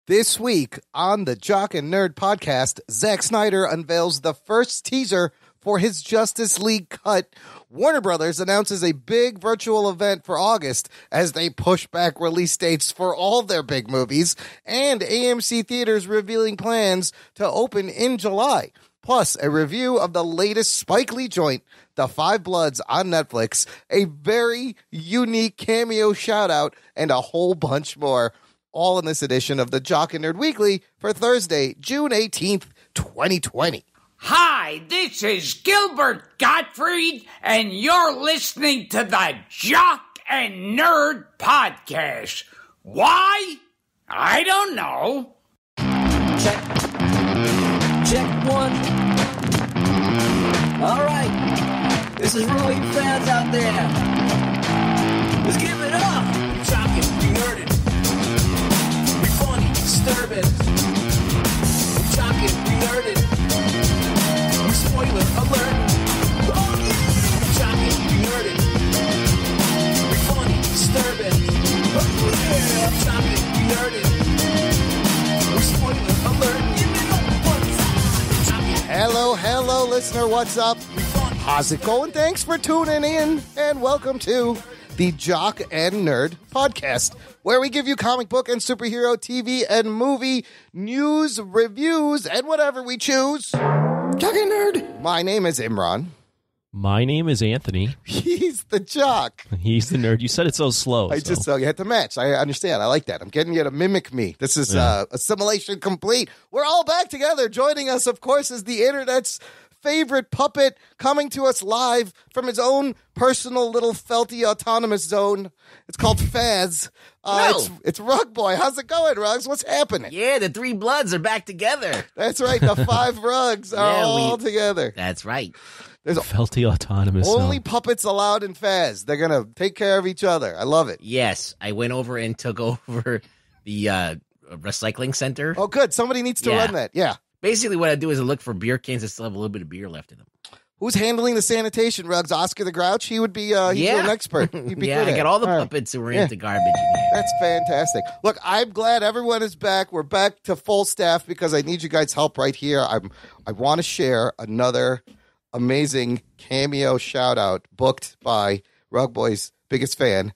This week on the Jock and Nerd podcast, Zack Snyder unveils the first teaser for his Justice League cut. Warner Brothers announces a big virtual event for August as they push back release dates for all their big movies, and AMC Theaters revealing plans to open in July. Plus, a review of the latest Spike Lee joint, The Five Bloods, on Netflix, a very unique cameo shout-out, and a whole bunch more. All in this edition of the Jock and Nerd Weekly for Thursday, June 18th, 2020. Hi, this is Gilbert Gottfried, and you're listening to the Jock and Nerd Podcast. Why? I don't know. Check. Check one. All right. This is for all you fans out there. Let's give it up. We're talking, we nerded. We funny, disturbing. We're talking, we nerded. We spoiler alert. Oh yeah. We're talking, we nerded. We funny, disturbing. Oh yeah. We're talking, we nerded. We spoiler alert. Hello, listener. What's up? How's it going? Thanks for tuning in, and welcome to the Jock and Nerd Podcast, where we give you comic book and superhero TV and movie news, reviews, and whatever we choose. Jock and Nerd. My name is Imran. My name is Anthony. He's the jock. He's the nerd. You said it so slow. You had to match. I understand. I like that. I'm getting you to mimic me. This is assimilation complete. We're all back together. Joining us, of course, is the internet's favorite puppet, coming to us live from his own personal little felty autonomous zone. It's called Faz. It's Rug Boy. How's it going, Rugs? What's happening? Yeah, the three bloods are back together. That's right. The five Rugs are all together. That's right. There's felty autonomous only zone. Puppets allowed in Faz. They're going to take care of each other. I love it. Yes, I went over and took over the recycling center. Oh, good. Somebody needs to run that. Yeah. Basically, what I do is I look for beer cans that still have a little bit of beer left in them. Who's handling the sanitation, Rugs? Oscar the Grouch? He would be an expert. He'd be good I at got all the it. puppets who were into garbage in here. That's fantastic. Look, I'm glad everyone is back. We're back to full staff because I need you guys' help right here. I want to share another amazing cameo shout-out booked by Rug Boy's biggest fan,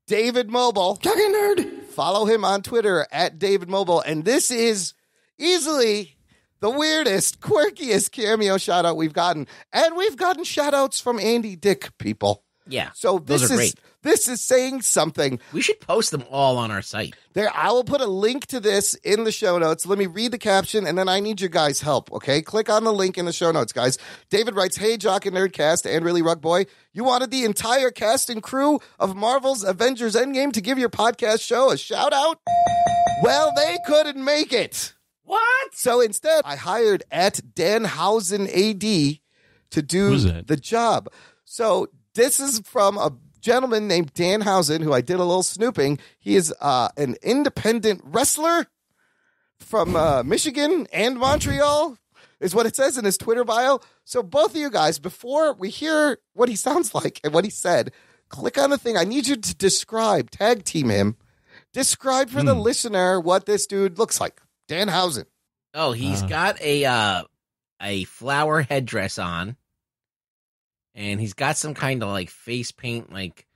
David Mobile. Jock and Nerd. Follow him on Twitter at David Mobile. And this is easily the weirdest, quirkiest cameo shout-out we've gotten. And we've gotten shout-outs from Andy Dick, people. Yeah, so those are great. This is saying something. We should post them all on our site. I will put a link to this in the show notes. Let me read the caption, and then I need your guys' help, okay? Click on the link in the show notes, guys. David writes, "Hey, Jock and Nerdcast, and really, Rug Boy, you wanted the entire cast and crew of Marvel's Avengers Endgame to give your podcast show a shout-out? Well, they couldn't make it. What? So instead, I hired at Danhausen AD to do the job. So this is from a gentleman named Danhausen, who I did a little snooping. He is an independent wrestler from Michigan and Montreal, is what it says in his Twitter bio. So both of you guys, before we hear what he sounds like and what he said, click on the thing. I need you to tag team him. Describe for the listener what this dude looks like. Danhausen. Oh, he's got a flower headdress on. And he's got some kind of like face paint, like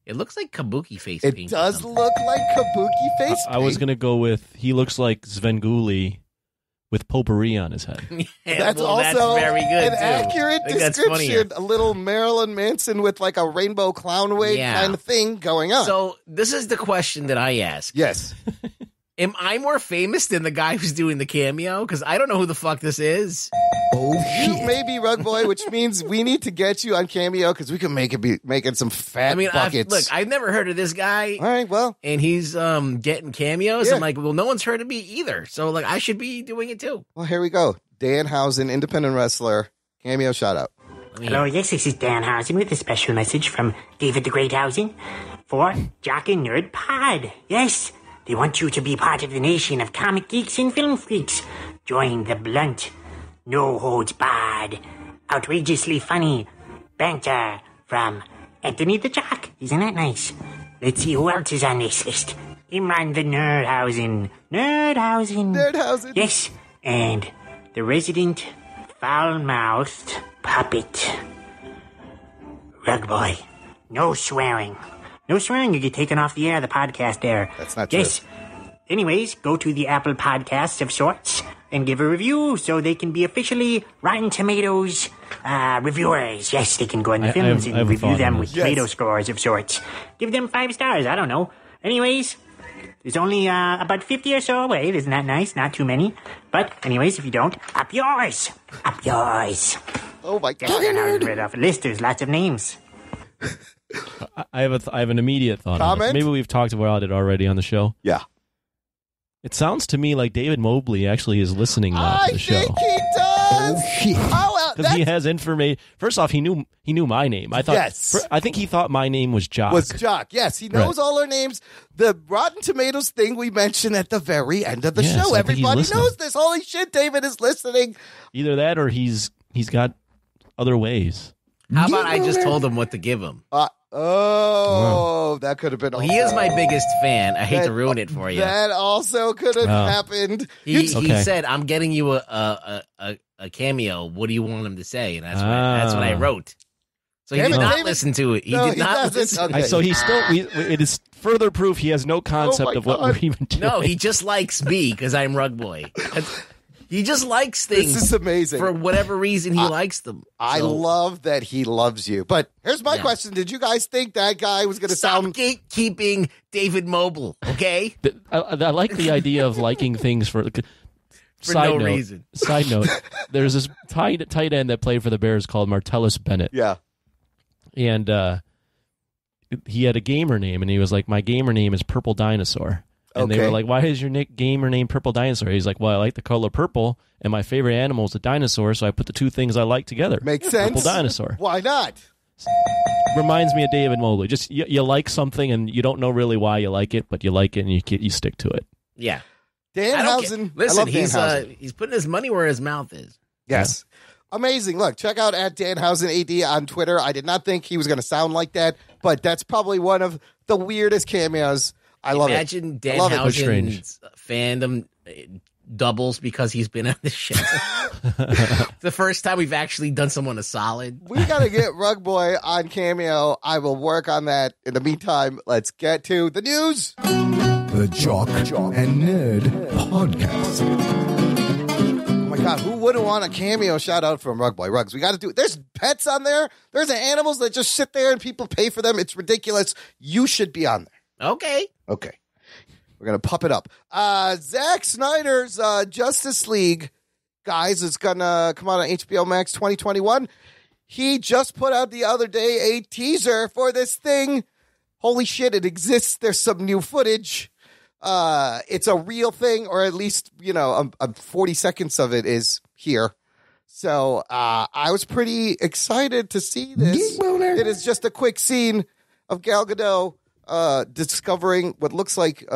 it looks like kabuki face paint. It does look like kabuki face paint. I was going to go with, he looks like Svengoolie with potpourri on his head. That's also very good, an accurate description. A little Marilyn Manson with like a rainbow clown wig kind of thing going on. So this is the question that I ask. Yes. Am I more famous than the guy who's doing the cameo? Because I don't know who the fuck this is. Oh, you may be Rug Boy, which means we need to get you on Cameo because we can make it making some fat buckets. I've never heard of this guy. All right, well, and he's getting cameos. I'm like, well, no one's heard of me either, so like I should be doing it too. Well, here we go. Danhausen, independent wrestler, cameo shout out. Hello, yes, this is Danhausen with a special message from David the Greathausen for Jock and Nerd Pod. Yes. They want you to be part of the nation of comic geeks and film freaks. Join the blunt, no-holds-barred, outrageously funny banter from Anthony the Jock. Isn't that nice? Let's see who else is on this list. Imran the Nerdhausen. Nerdhausen. Yes, and the resident foul-mouthed puppet. Rug Boy. No swearing. No swearing, you get taken off the air, the podcast there. That's not true. Yes. Anyways, go to the Apple Podcasts of sorts and give a review so they can be officially Rotten Tomatoes reviewers. Yes, they can go in the films and review them with tomato scores of sorts. Give them 5 stars, I don't know. Anyways, there's only about 50 or so away. Isn't that nice? Not too many. But anyways, if you don't, up yours. Up yours. Oh my God. Right off the list, there's lots of names. I have an immediate thought. Comment? On this. Maybe we've talked about it already on the show. Yeah. It sounds to me like David Mobley actually is listening now to the show. I think he does. Because he has information. First off, he knew my name. I thought. Yes. I think he thought my name was Jock. Yes, he knows all our names. The Rotten Tomatoes thing we mentioned at the very end of the show. So Everybody knows this. Holy shit, David is listening. Either that or he's got other ways. How about I just told him what to give him? That could have been. Well, he is my biggest fan. I hate to ruin it for you. That also could have happened. He said, "I'm getting you a cameo. What do you want him to say?" And that's what I wrote. So he did not listen to it. He did not listen. Okay. So he's still. It is further proof he has no concept of what we're even doing. No, he just likes me because I'm Rug Boy. He just likes things. This is amazing. For whatever reason, he likes them. I love that he loves you. But here's my question. Did you guys think that guy was going to sound... gatekeeping David Mobile, okay? I like the idea of liking things for no reason. Side note, there's this tight end that played for the Bears called Martellus Bennett. Yeah. And he had a gamer name, and he was like, my gamer name is Purple Dinosaur. And they were like, why is your gamer name Purple Dinosaur? He's like, well, I like the color purple, and my favorite animal is a dinosaur, so I put the two things I like together. Makes sense. Purple Dinosaur. Why not? Reminds me of David Mobley. Just you like something, and you don't know really why you like it, but you like it, and you stick to it. Yeah. Danhausen. Listen, Danhausen. he's putting his money where his mouth is. Yes. Yeah. Amazing. Look, check out at Danhausen AD on Twitter. I did not think he was going to sound like that, but that's probably one of the weirdest cameos. I love Imagine it. Danhausen's fandom doubles because he's been on the show. The first time we've actually done someone a solid. We got to get Rug Boy on Cameo. I will work on that. In the meantime, let's get to the news. The Jock and Nerd Podcast. Oh my God, who wouldn't want a cameo shout out from Rug Boy? Rugs, we got to do it. There's pets on there. There's animals that just sit there and people pay for them. It's ridiculous. You should be on there. Okay. We're going to pup it up. Zack Snyder's Justice League, guys, is going to come out on HBO Max 2021. He just put out the other day a teaser for this thing. Holy shit, it exists. There's some new footage. It's a real thing, or at least, 40 seconds of it is here. So I was pretty excited to see this. It is just a quick scene of Gal Gadot discovering what looks like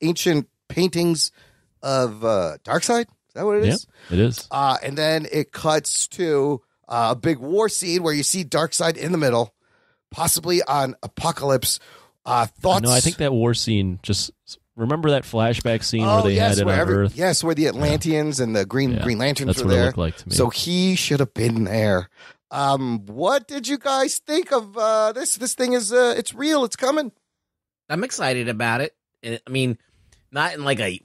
ancient paintings of Darkseid. Is that what it is? Yeah, it is. And then it cuts to a big war scene where you see Darkseid in the middle, possibly on Apocalypse. Thoughts? No, I think that war scene, just remember that flashback scene where they had it on Earth? Yes, where the Atlanteans and the Green Lanterns that's were what there. It looked like to me. So he should have been there. What did you guys think of this? This thing is it's real. It's coming. I'm excited about it. I mean, not in like a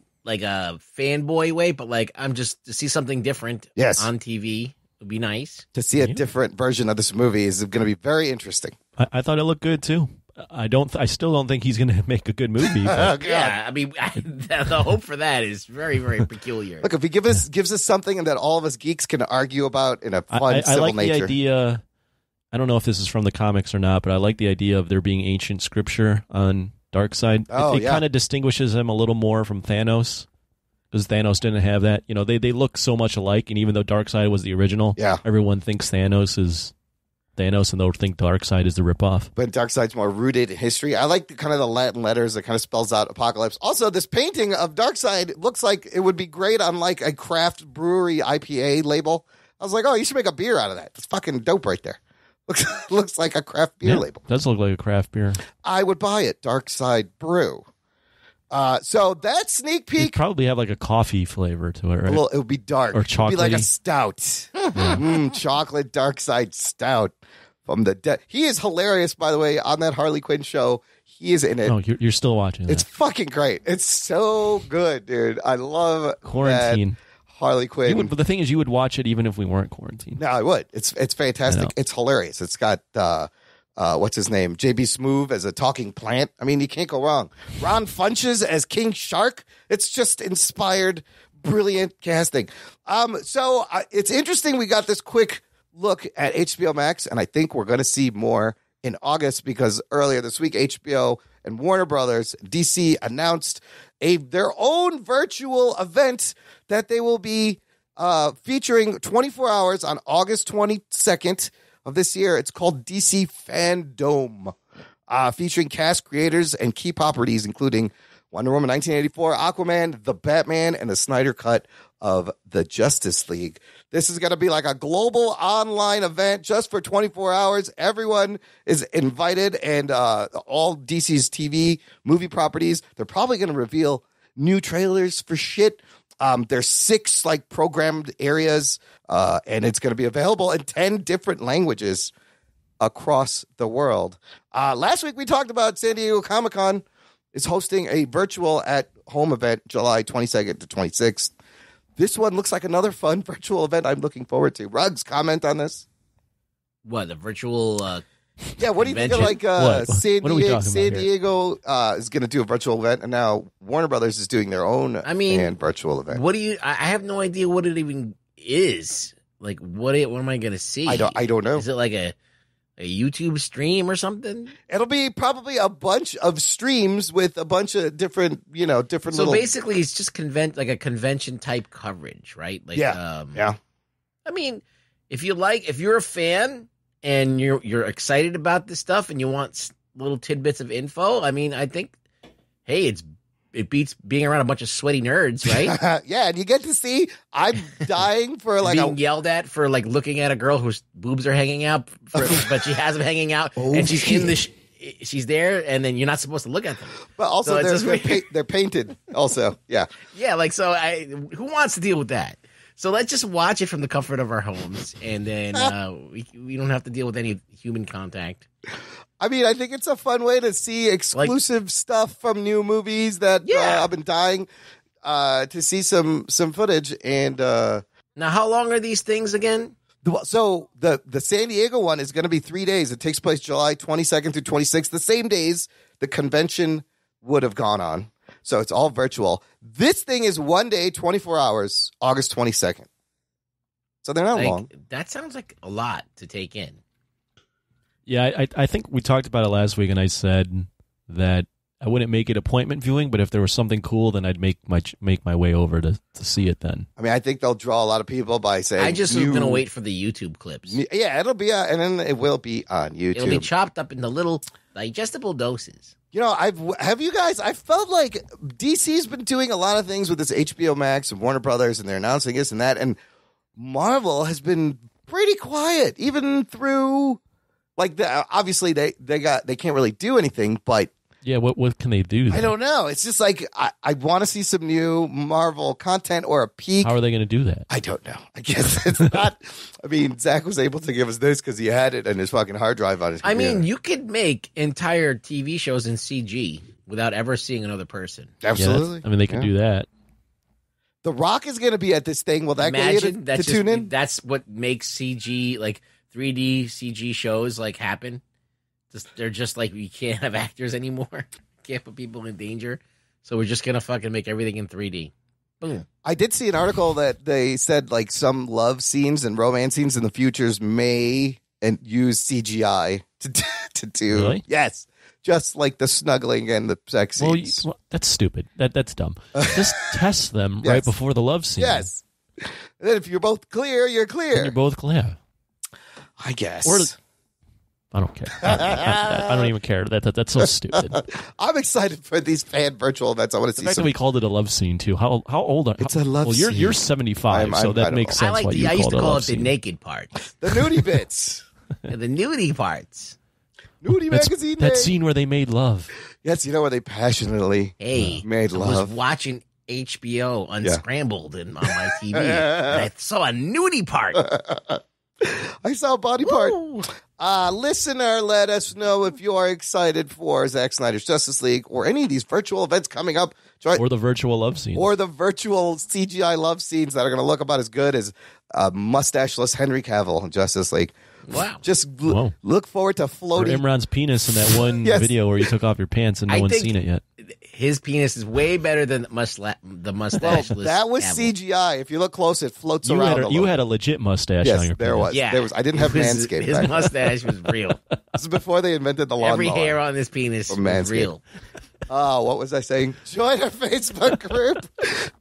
fanboy way, but like I'm just to see something different on TV would be nice. To see a different version of this movie is going to be very interesting. I thought it looked good too. I still don't think he's going to make a good movie. But yeah, I mean, the hope for that is very, very peculiar. Look, if he gives us something that all of us geeks can argue about in a fun, civil I like nature. the idea. I don't know if this is from the comics or not, but I like the idea of there being ancient scripture on Darkseid. It kind of distinguishes him a little more from Thanos, because Thanos didn't have that. They look so much alike, and even though Darkseid was the original, everyone thinks Thanos is Thanos, and they'll think Darkseid is the ripoff. But Darkseid's more rooted in history. I like the Latin letters that kind of spells out Apocalypse. Also, this painting of Darkseid looks like it would be great on like a craft brewery IPA label. I was like, oh, you should make a beer out of that. That's fucking dope right there. Looks like a craft beer label. Does look like a craft beer. I would buy it. Darkseid Brew. So that sneak It'd peek, probably have like a coffee flavor to it, right? well, it would be dark. Or It would be like a chocolatey. stout. Chocolate dark side stout from the dead. He is hilarious, by the way, on that Harley Quinn show. He is in it. Oh, you're still watching It's that. fucking great. It's so good, dude. I love Quarantine. that Harley Quinn. But the thing is, you would watch it even if we weren't quarantined. No, I would. It's fantastic. It's hilarious. It's got what's his name? JB Smoove as a talking plant. I mean, you can't go wrong. Ron Funches as King Shark. It's just inspired, brilliant casting. So it's interesting. We got this quick look at HBO Max, and I think we're going to see more in August because earlier this week, HBO and Warner Brothers, DC announced their own virtual event that they will be featuring 24 hours on August 22nd of this year. It's called DC Fandom, featuring cast, creators, and key properties, including Wonder Woman 1984, Aquaman, The Batman, and the Snyder Cut of the Justice League. This is going to be like a global online event just for 24 hours. Everyone is invited, and all DC's TV movie properties. They're probably going to reveal new trailers for shit. There's 6 like programmed areas, and it's going to be available in 10 different languages across the world. Last week we talked about San Diego Comic-Con is hosting a virtual at home event July 22nd to 26th. This one looks like another fun virtual event I'm looking forward to. Ruggs, comment on this. What, the virtual Yeah, what do you think of convention? like What? San What are we Diego? talking San about here? Diego is going to do a virtual event, and now Warner Brothers is doing their own virtual event. What do you? I have no idea what it even is. Like, what am I going to see? I don't know. Is it like a YouTube stream or something? It'll be probably a bunch of streams with a bunch of different, different. So little... basically, it's just like a convention type coverage, right? Like, yeah. I mean, if you're a fan and you're excited about this stuff and you want little tidbits of info, I mean, I think, hey, it beats being around a bunch of sweaty nerds, right? Yeah, and you get to see. I'm dying for like being yelled at for like looking at a girl whose boobs are hanging out, but she has them hanging out, and she's in the. She's there, and then you're not supposed to look at them. But also, So they're painted. Also, yeah, yeah. Like, so, who wants to deal with that? So let's just watch it from the comfort of our homes, and then we don't have to deal with any human contact. I mean, I think it's a fun way to see exclusive stuff from new movies that I've been dying to see some footage. And now, how long are these things again? So the San Diego one is going to be 3 days. It takes place July 22nd through 26th, the same days the convention would have gone on. So it's all virtual. This thing is 1 day, 24 hours, August 22nd. So they're not long. That sounds like a lot to take in. Yeah, I think we talked about it last week, and I said that I wouldn't make it appointment viewing, but if there was something cool, then I'd make my way over to see it then. I mean, I think they'll draw a lot of people by saying... I just was going to wait for the YouTube clips. Yeah, it'll be, and then it will be on YouTube. It'll be chopped up into little digestible doses. I felt like DC's been doing a lot of things with this HBO Max and Warner Brothers, and they're announcing this and that, and Marvel has been pretty quiet, even through... Like, obviously, they can't really do anything, but... Yeah, what can they do then? I don't know. It's just like, I want to see some new Marvel content or a peek. How are they going to do that? I don't know. I guess it's not... I mean, Zach was able to give us this because he had it in his fucking hard drive on his computer. I mean, you could make entire TV shows in CG without ever seeing another person. Absolutely. Yeah, they can do that. The Rock is going to be at this thing. Will that get you to tune in? That's what makes CG, like 3D CG shows, like happen. They're just like, we can't have actors anymore. Can't put people in danger. So we're just going to fucking make everything in 3D. Boom. I did see an article that they said like some love scenes and romance scenes in the futures may use CGI to do. Really? Yes. Just like the snuggling and the sex scenes. Well, that's stupid. That's dumb. Just test them Yes. right before the love scene. Yes. And then if you're both clear, you're clear. And you're both clear. I guess. Or I don't care. I don't even care. That's so stupid. I'm excited for these fan virtual events. I want to The see fact that we called it a love scene too. How old are? It's a love Well, you're 75, so that makes sense. I why used to call a it the scene. naked parts. the nudie bits. The nudie parts. Nudie magazine. That day. scene where they made love. Yes, you know where they passionately made love. I was watching HBO Unscrambled on my TV, and I saw a nudie part. I saw a body part. Listener, let us know if you are excited for Zack Snyder's Justice League or any of these virtual events coming up. Or the virtual love scenes. Or the virtual CGI love scenes that are going to look about as good as mustacheless Henry Cavill in Justice League. Wow. Just look forward to floating. Or Imran's penis in that one video where you took off your pants and no one's seen it yet. His penis is way better than the mustache. That was CGI. If you look close, it floats around. You had a legit mustache on your penis. There was. Yeah. There was. I didn't have Manscaped. His mustache was real. This is before they invented the lawnmower. Every hair on his penis was real. Oh, what was I saying? Join our Facebook group,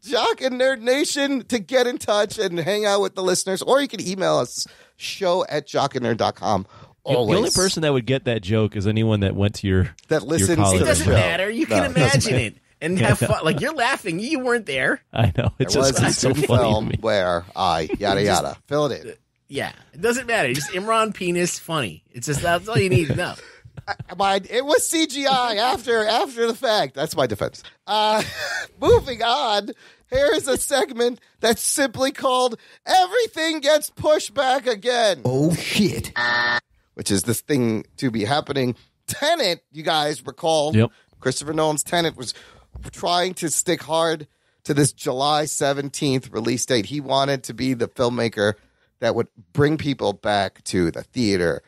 Jock and Nerd Nation, to get in touch and hang out with the listeners. Or you can email us, show@jockandnerd.com. Always. The only person that would get that joke is anyone that went to your listens. Your college. It doesn't matter. You can imagine it and have fun. Like, you're laughing. You weren't there. I know. It's there just was a so funny film to me. where yada yada. Fill it in. Yeah, it doesn't matter. Just Imran penis funny. It's just that's all you need to know. It was CGI after the fact. That's my defense. Moving on. Here is a segment that's simply called "Everything Gets Pushed Back Again." Oh shit! Which is this thing to be happening. Tenet, you guys recall? Yep. Christopher Nolan's Tenet was trying to stick hard to this July 17th release date. He wanted to be the filmmaker that would bring people back to the theater.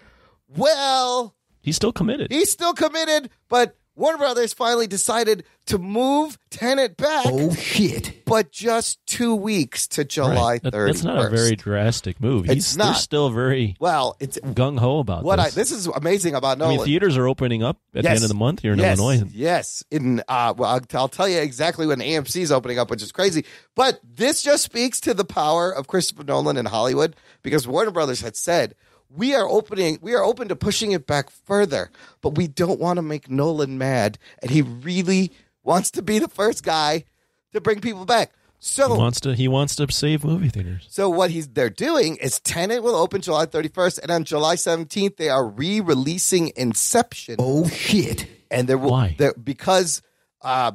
Well, he's still committed. But Warner Brothers finally decided to move Tenet back. Oh, shit. But just 2 weeks to July 31st. That's not a very drastic move. They're still very it's gung-ho about this. This is amazing about Nolan. I mean, theaters are opening up at the end of the month here in Illinois. Yes. I'll tell you exactly when AMC is opening up, which is crazy. But this just speaks to the power of Christopher Nolan in Hollywood, because Warner Brothers had said, we are open to pushing it back further, but we don't want to make Nolan mad, and he really wants to be the first guy to bring people back. So he wants to save movie theaters. So what they're doing is Tenet will open July 31st, and on July 17th they are re-releasing Inception. Oh shit! And why? Because I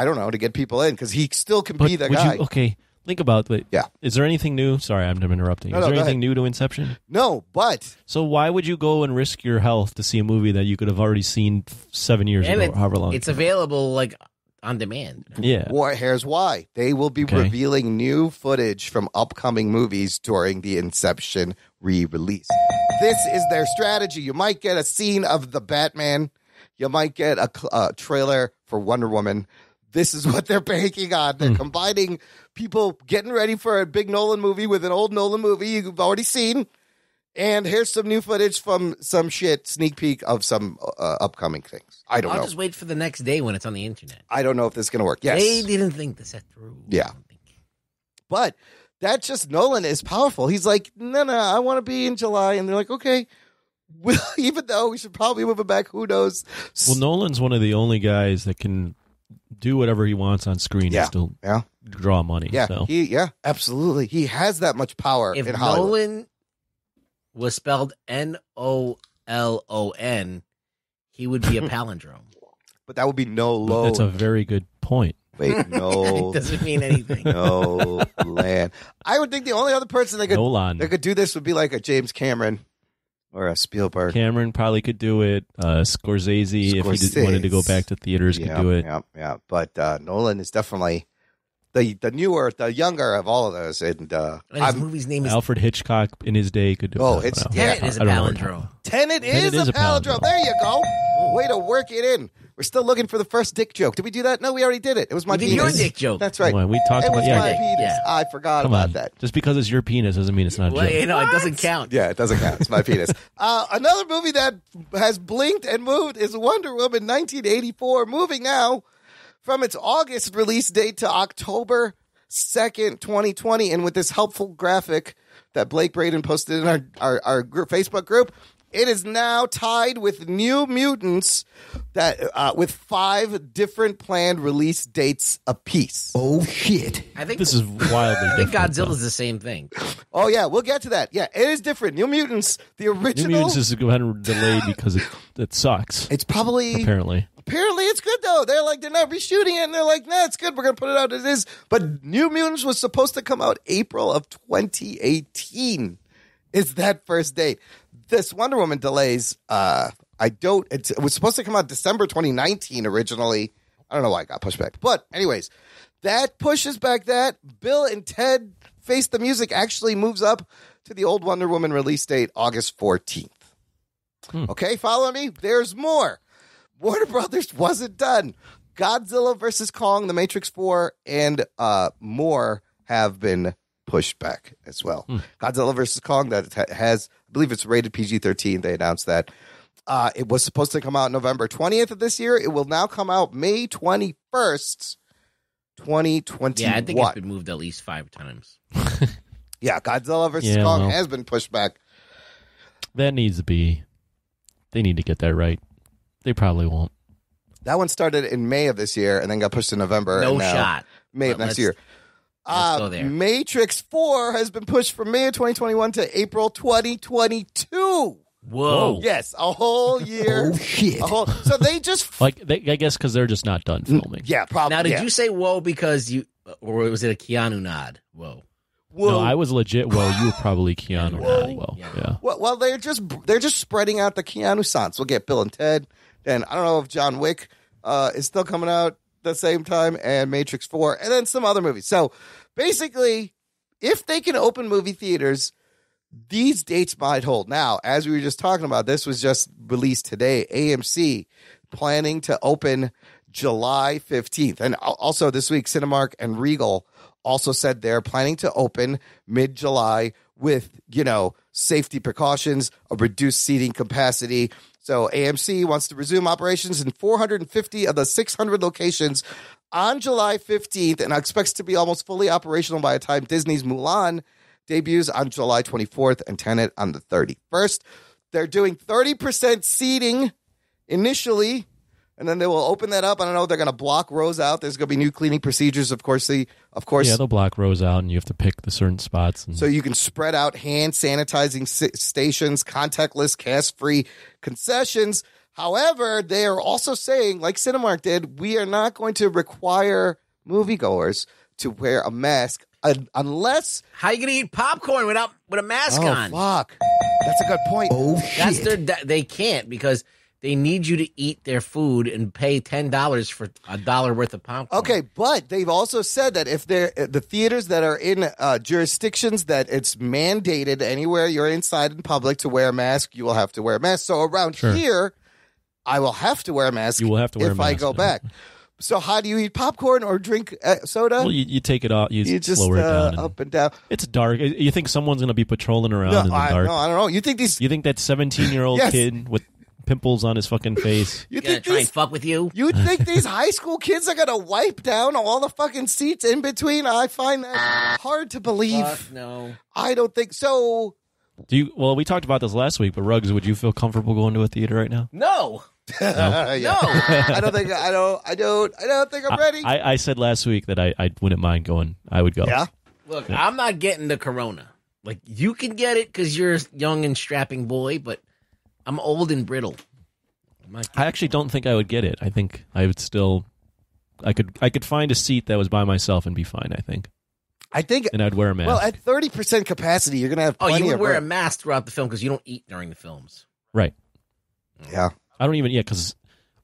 don't know, to get people in, because he still can be the guy. Okay. Think about it. Yeah. Is there anything new? Sorry, I'm interrupting. Is there anything new to Inception? No, but... So why would you go and risk your health to see a movie that you could have already seen 7 years ago, or however long? It's available, like, on demand. Yeah. Here's why. They will be revealing new footage from upcoming movies during the Inception re-release. This is their strategy. You might get a scene of the Batman. You might get a trailer for Wonder Woman. This is what they're banking on. They're combining people getting ready for a big Nolan movie with an old Nolan movie you've already seen. And here's some new footage from some sneak peek of some upcoming things. I don't know. I'll just wait for the next day when it's on the internet. I don't know if this is going to work. Yes. They didn't think this through. Yeah. But that's just, Nolan is powerful. He's like, no, I want to be in July. And they're like, okay. Well, even though we should probably move it back, who knows? Well, Nolan's one of the only guys that can do whatever he wants on screen and still draw money. Yeah, so. Absolutely. He has that much power in Hollywood. If Nolan was spelled Nolon, he would be a palindrome. But that would be no-loan. That's a very good point. Wait, no. It doesn't mean anything. No land. I would think the only other person that could do this would be like a James Cameron or a Spielberg. Cameron probably could do it. Scorsese, if he wanted to go back to theaters, could do it. Yeah. But Nolan is definitely the younger of all of those. And his movie's name is Alfred Hitchcock in his day could do it. Tenet is a palindrome. Tenet is a palindrome. There you go. Way to work it in. We're still looking for the first dick joke. Did we do that? No, we already did it. It was my penis. Your dick joke. That's right. Well, we talked about my penis. Yeah. I forgot about that. Just because it's your penis doesn't mean it's not a joke. It doesn't count. Yeah, it doesn't count. It's my penis. Another movie that has blinked and moved is Wonder Woman 1984, moving now from its August release date to October 2nd, 2020. And with this helpful graphic that Blake Braden posted in our group, Facebook group, it is now tied with New Mutants that with 5 different planned release dates apiece. Oh shit! I think this is wildly different. I think Godzilla's the same thing. Oh yeah, we'll get to that. Yeah, it is different. New Mutants, the original. New Mutants is delayed because it sucks. It's probably apparently it's good though. They're like, they're not reshooting it, and they're like, nah, it's good. We're gonna put it out as is. But New Mutants was supposed to come out April of 2018. Is that first date? This Wonder Woman delays. It was supposed to come out December 2019 originally. I don't know why it got pushed back. But anyways, that pushes back that. Bill and Ted Face the Music actually moves up to the old Wonder Woman release date, August 14th. Okay, follow me? There's more. Warner Brothers wasn't done. Godzilla vs. Kong, The Matrix 4, and more have been pushed back as well. Godzilla vs. Kong, that has, I believe it's rated PG-13. They announced that. It was supposed to come out November 20th of this year. It will now come out May 21st, 2021. Yeah, I think it's been moved at least 5 times. Yeah, Godzilla vs. Kong has been pushed back. That needs to be. They need to get that right. They probably won't. That one started in May of this year and then got pushed to November. No shot. May of next year. Let's go there. Matrix 4 has been pushed from May of 2021 to April 2022. Whoa. Yes, a whole year. Oh, shit. So they just... I guess because they're just not done filming. Yeah, probably. Now, did you say whoa because you, or was it a Keanu nod? Whoa. No, I was legit. Well, you were probably Keanu. Well, yeah. Well, they're just spreading out the Keanu sons. We'll get Bill and Ted, and I don't know if John Wick is still coming out the same time, and Matrix 4, and then some other movies. So basically, if they can open movie theaters, these dates might hold. Now, as we were just talking about, this was just released today. AMC planning to open July 15th, and also this week, Cinemark and Regal also said they're planning to open mid-July with, safety precautions, a reduced seating capacity. So AMC wants to resume operations in 450 of the 600 locations on July 15th and expects to be almost fully operational by the time Disney's Mulan debuts on July 24th and Tenet on the 31st. They're doing 30% seating initially, and then they will open that up. I don't know. They're going to block rows out. There's going to be new cleaning procedures, of course. Yeah, they'll block rows out, and you have to pick the certain spots. So you can spread out hand sanitizing stations, contactless, cast-free concessions. However, they are also saying, like Cinemark did, we are not going to require moviegoers to wear a mask unless... How are you going to eat popcorn with a mask on? Oh, fuck. That's a good point. Oh, shit. They can't because... They need you to eat their food and pay $10 for $1 worth of popcorn. Okay, but they've also said that if they're the theaters that are in jurisdictions that it's mandated anywhere you're inside in public to wear a mask, you will have to wear a mask. So around here, I will have to wear a mask. You will have to wear a mask if I go back. So how do you eat popcorn or drink soda? Well, you take it off. You just slow it down. Up and down. It's dark. You think someone's going to be patrolling around in the dark? No, I don't know. You think these? You think that 17-year-old kid with pimples on his fucking face? You think try and fuck with you? You think these high school kids are gonna wipe down all the fucking seats in between? I find that hard to believe. Fuck no, I don't think so. Well, we talked about this last week, but Ruggs, would you feel comfortable going to a theater right now? No. No. I don't think I'm ready. I said last week that I wouldn't mind going. I would go. Yeah. Look, I'm not getting the corona. Like, you can get it because you're a young and strapping boy, but I'm old and brittle. I actually don't think I would get it. I think I would still. I could find a seat that was by myself and be fine. I think, and I'd wear a mask. Well, at 30% capacity, you're gonna have. You would wear a mask throughout the film because you don't eat during the films, right? Yeah, I don't even. Yeah, because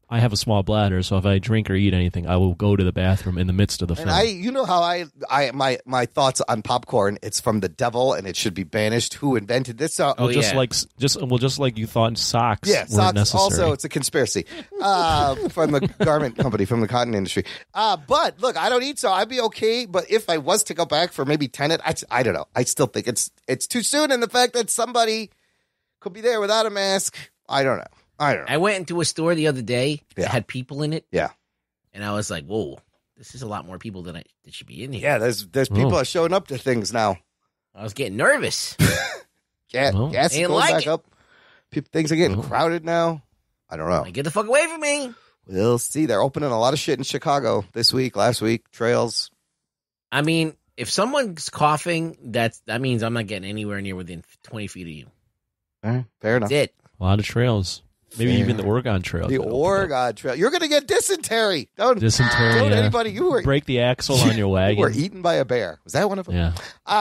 I have a small bladder, so if I drink or eat anything, I will go to the bathroom in the midst of the film. And you know how my thoughts on popcorn, it's from the devil and it should be banished. Who invented this? Just like you thought socks weren't socks necessary. Also, it's a conspiracy from the garment company, from the cotton industry. But look, I don't eat, so I'd be okay. But if I was to go back for maybe Tenet, I don't know. I still think it's too soon, and the fact that somebody could be there without a mask, I don't know. I went into a store the other day that had people in it. Yeah. And I was like, whoa, this is a lot more people than that should be in here. Yeah, there's people are showing up to things now. I was getting nervous. Gas is going back up. Things are getting crowded now. I don't know. Get the fuck away from me. We'll see. They're opening a lot of shit in Chicago this week, last week, trails. I mean, if someone's coughing, that means I'm not getting anywhere near within 20 feet of you. Fair enough. That's it. A lot of trails. Maybe even the Oregon Trail. The Oregon Trail. You're going to get dysentery. Don't anybody. You were break the axle on your wagon. You were eaten by a bear. Was that one of them? Yeah.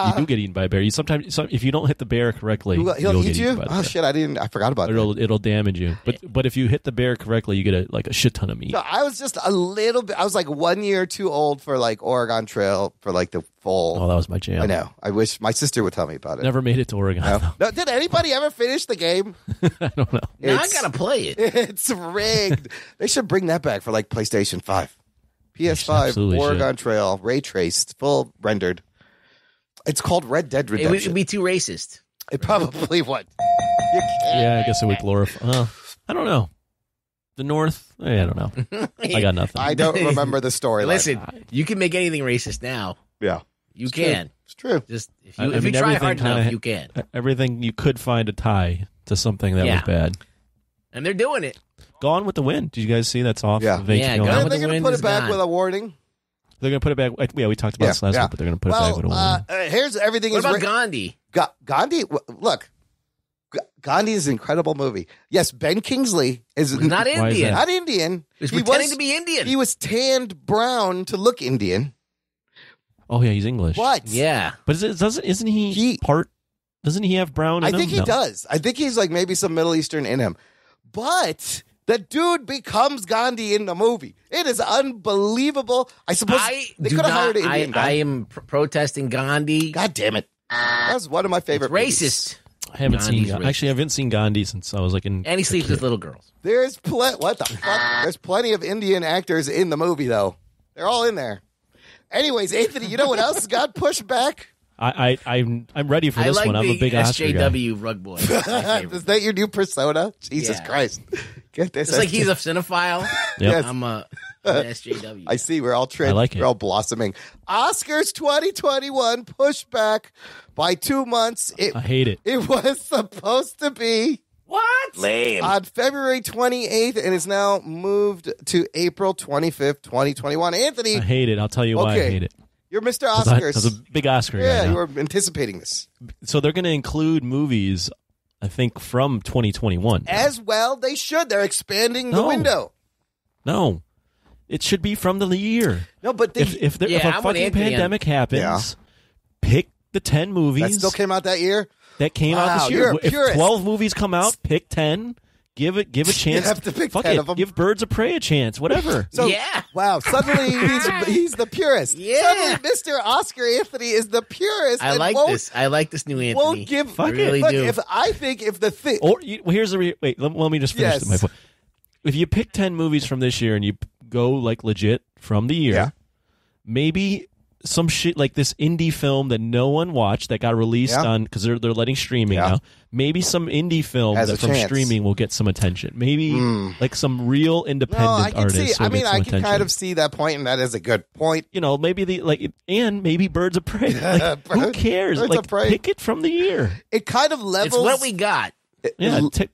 You do get eaten by a bear. You sometimes, if you don't hit the bear correctly, he'll eat you. Oh shit! I forgot about that. It'll damage you. But if you hit the bear correctly, you get a shit ton of meat. So I was just a little bit. I was like 1 year too old for like Oregon Trail for like the full. Oh, that was my jam. I know. I wish my sister would tell me about it. Never made it to Oregon. No. Did anybody ever finish the game? I don't know. Now I gotta play it. It's rigged. They should bring that back for like PlayStation 5. PS5, Oregon Trail, ray traced, full rendered. It's called Red Dead Redemption. It would be too racist. It probably would. Yeah, I guess it would glorify. I don't know. The North? I don't know. I got nothing. I don't remember the story. Listen, you can make anything racist now. Yeah. You can. It's true. Just if you try hard enough, you can. Everything you could find a tie to something that was bad. And they're doing it. Gone with the Wind. Did you guys see that's off? Yeah. Of HBO? Yeah, Are they going to put it back with a warning? They're going to put it back. Yeah, we talked about this last week, but they're going to put it back with a warning. Here's everything. What about Gandhi? Gandhi? Look, Gandhi is an incredible movie. Yes, Ben Kingsley is not Indian. Not Indian. He's pretending to be Indian. He was tanned brown to look Indian. Oh yeah, he's English. What? Yeah, but isn't he part? Doesn't he have brown in him? I think he does. I think he's like maybe some Middle Eastern in him. But the dude becomes Gandhi in the movie. It is unbelievable. I suppose they could have hired an Indian guy. I am protesting Gandhi. God damn it. That's one of my favorite movies. Racist. I haven't seen Gandhi since I was like in. And he sleeps with little girls. There's what the fuck? There's plenty of Indian actors in the movie though. They're all in there. Anyways, Anthony, you know what else got pushed back? I'm ready for this one. I'm a big Oscar guy. SJW rug boy. Is that your new persona? Jesus Christ! Get this. It's like he's a cinephile. Yes. I'm an SJW. I see. We're all we're all blossoming. Oscars 2021 pushed back by 2 months. I hate it. It was supposed to be what? Lame. On February 28th, and is now moved to April 25th, 2021. Anthony, I hate it. I'll tell you why I hate it. You're Mr. Oscars. I was a big Oscar guy. Yeah, you were anticipating this. So they're going to include movies, I think, from 2021. As well, they should. They're expanding the window. No. It should be from the year. No, but if a fucking pandemic happens, pick the 10 movies. That still came out that year? That came out this year. If 12 movies come out, pick 10. Give a chance. You have to pick 10 of them. Give Birds of Prey a chance. Whatever. So, wow. Suddenly he's the purist. Yeah. Suddenly Mr. Oscar Anthony is the purist. I like this. I like this new Anthony. Won't give. I really do. If the thing. Or here's the wait. Let me just finish my point. If you pick 10 movies from this year and you go like legit from the year, maybe some shit like this indie film that no one watched that got released on because they're letting streaming now. Maybe some indie film that from streaming will get some attention. Maybe like some real independent artists. I mean, I can kind of see that point, and that is a good point. You know, maybe and maybe Birds of Prey. Like, who cares? Birds of Prey. Pick it from the year. It kind of levels. It's what we got.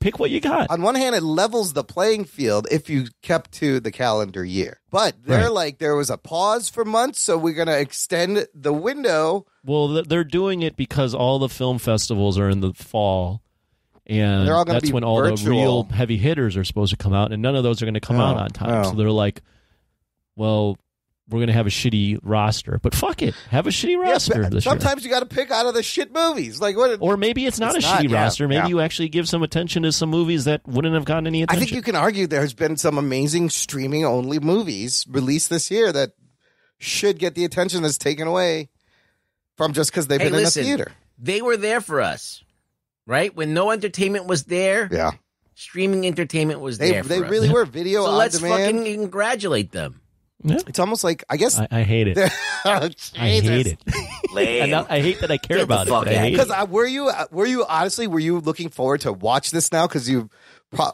Pick what you got. On one hand, it levels the playing field if you kept to the calendar year. But they're like, there was a pause for months, so we're going to extend the window. Well, they're doing it because all the film festivals are in the fall, and they're all gonna that's be when all virtual. the real heavy hitters are supposed to come out, and none of those are going to come out on time. So they're like, well, we're going to have a shitty roster, but fuck it, have a shitty roster this year. Sometimes you got to pick out of the shit movies, like what? Or maybe it's not a shitty roster. Maybe you actually give some attention to some movies that wouldn't have gotten any attention. I think you can argue there's been some amazing streaming only movies released this year that should get the attention that's taken away from just because they've been in a theater. They were there for us, right? When no entertainment was there. Yeah, streaming entertainment was there. They really were video on let's demand. Fucking congratulate them. Yeah. It's almost like, I guess I hate it. I hate it. I hate that I care about it. Because were you looking forward to watch this now? Because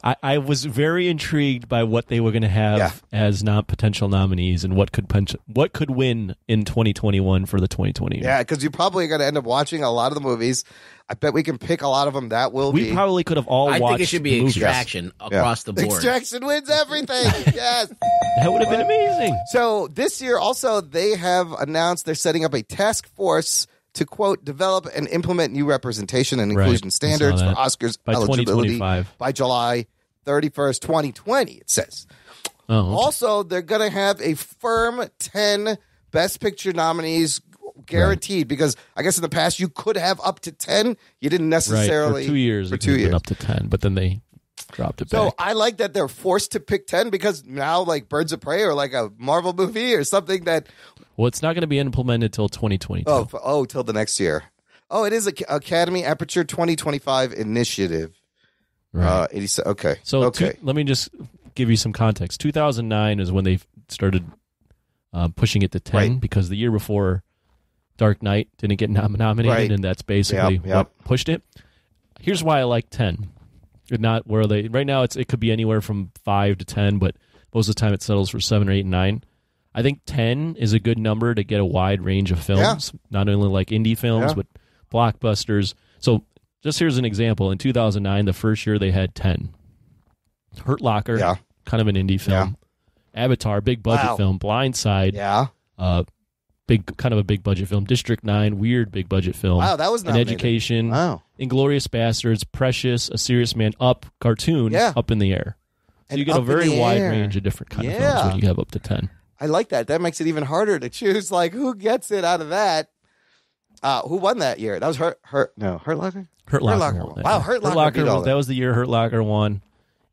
I was very intrigued by what they were going to have as potential nominees and what could win in 2021 for the 2020 year. Yeah, because you probably are going to end up watching a lot of the movies. I bet we can pick a lot of them. That will we probably could have all watched. I think it should be Extraction across the board. Extraction wins everything. Yes. That would have been amazing. So this year also they have announced they're setting up a task force to, quote, develop and implement new representation and inclusion standards for Oscars by eligibility 2025. by July 31st, 2020, it says. Oh, okay. Also, they're going to have a firm 10 Best Picture nominees guaranteed, because I guess in the past you could have up to 10. You didn't necessarily. For 2 years, it could have been up to 10, but then they dropped it back. So I like that they're forced to pick 10, because now like Birds of Prey or like a Marvel movie or something that. Well, it's not going to be implemented till 2022. Till the next year. Oh, it is Academy Aperture 2025 initiative. Right. 87. Okay. So okay. Let me just give you some context. 2009 is when they started pushing it to 10, because the year before Dark Knight didn't get nominated, and that's basically what pushed it. Here's why I like 10. Not where they right now. It could be anywhere from 5 to 10, but most of the time it settles for 7, 8, and 9. I think 10 is a good number to get a wide range of films, not only like indie films, but blockbusters. So just here's an example. In 2009, the first year they had 10. Hurt Locker, kind of an indie film. Avatar, big budget film. Blindside, kind of a big budget film. District 9, weird big budget film. Wow, that was An nominated. Education. Wow. Inglourious Bastards, Precious, A Serious Man, Up, cartoon, Up in the Air. So And you get a Up in very the wide Air. range of different kind of films when you have up to 10. I like that. That makes it even harder to choose. Like, who gets it out of that? Who won that year? That was Hurt Locker? Hurt Locker won. Wow, Hurt Locker beat all that was the year Hurt Locker won,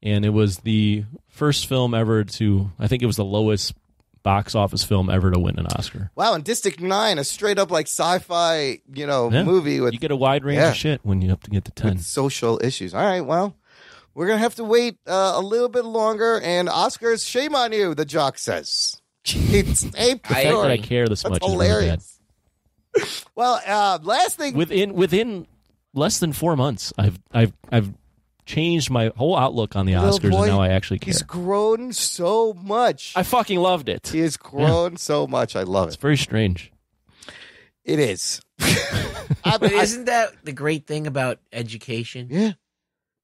and it was the first film ever to, I think it was the lowest box office film ever to win an Oscar. Wow, and District 9, a straight up like sci-fi, movie with you get a wide range of shit when you have to get to 10. social issues. All right, well, we're going to have to wait a little bit longer, and Oscars, shame on you, the jock says. It's The fact that I care this much is really bad. Well, last thing. Within less than 4 months, I've changed my whole outlook on the Oscars, and now I actually care. He's grown so much. I fucking loved it. He has grown so much. I love It's it. very strange. It is. But isn't that the great thing about education? Yeah.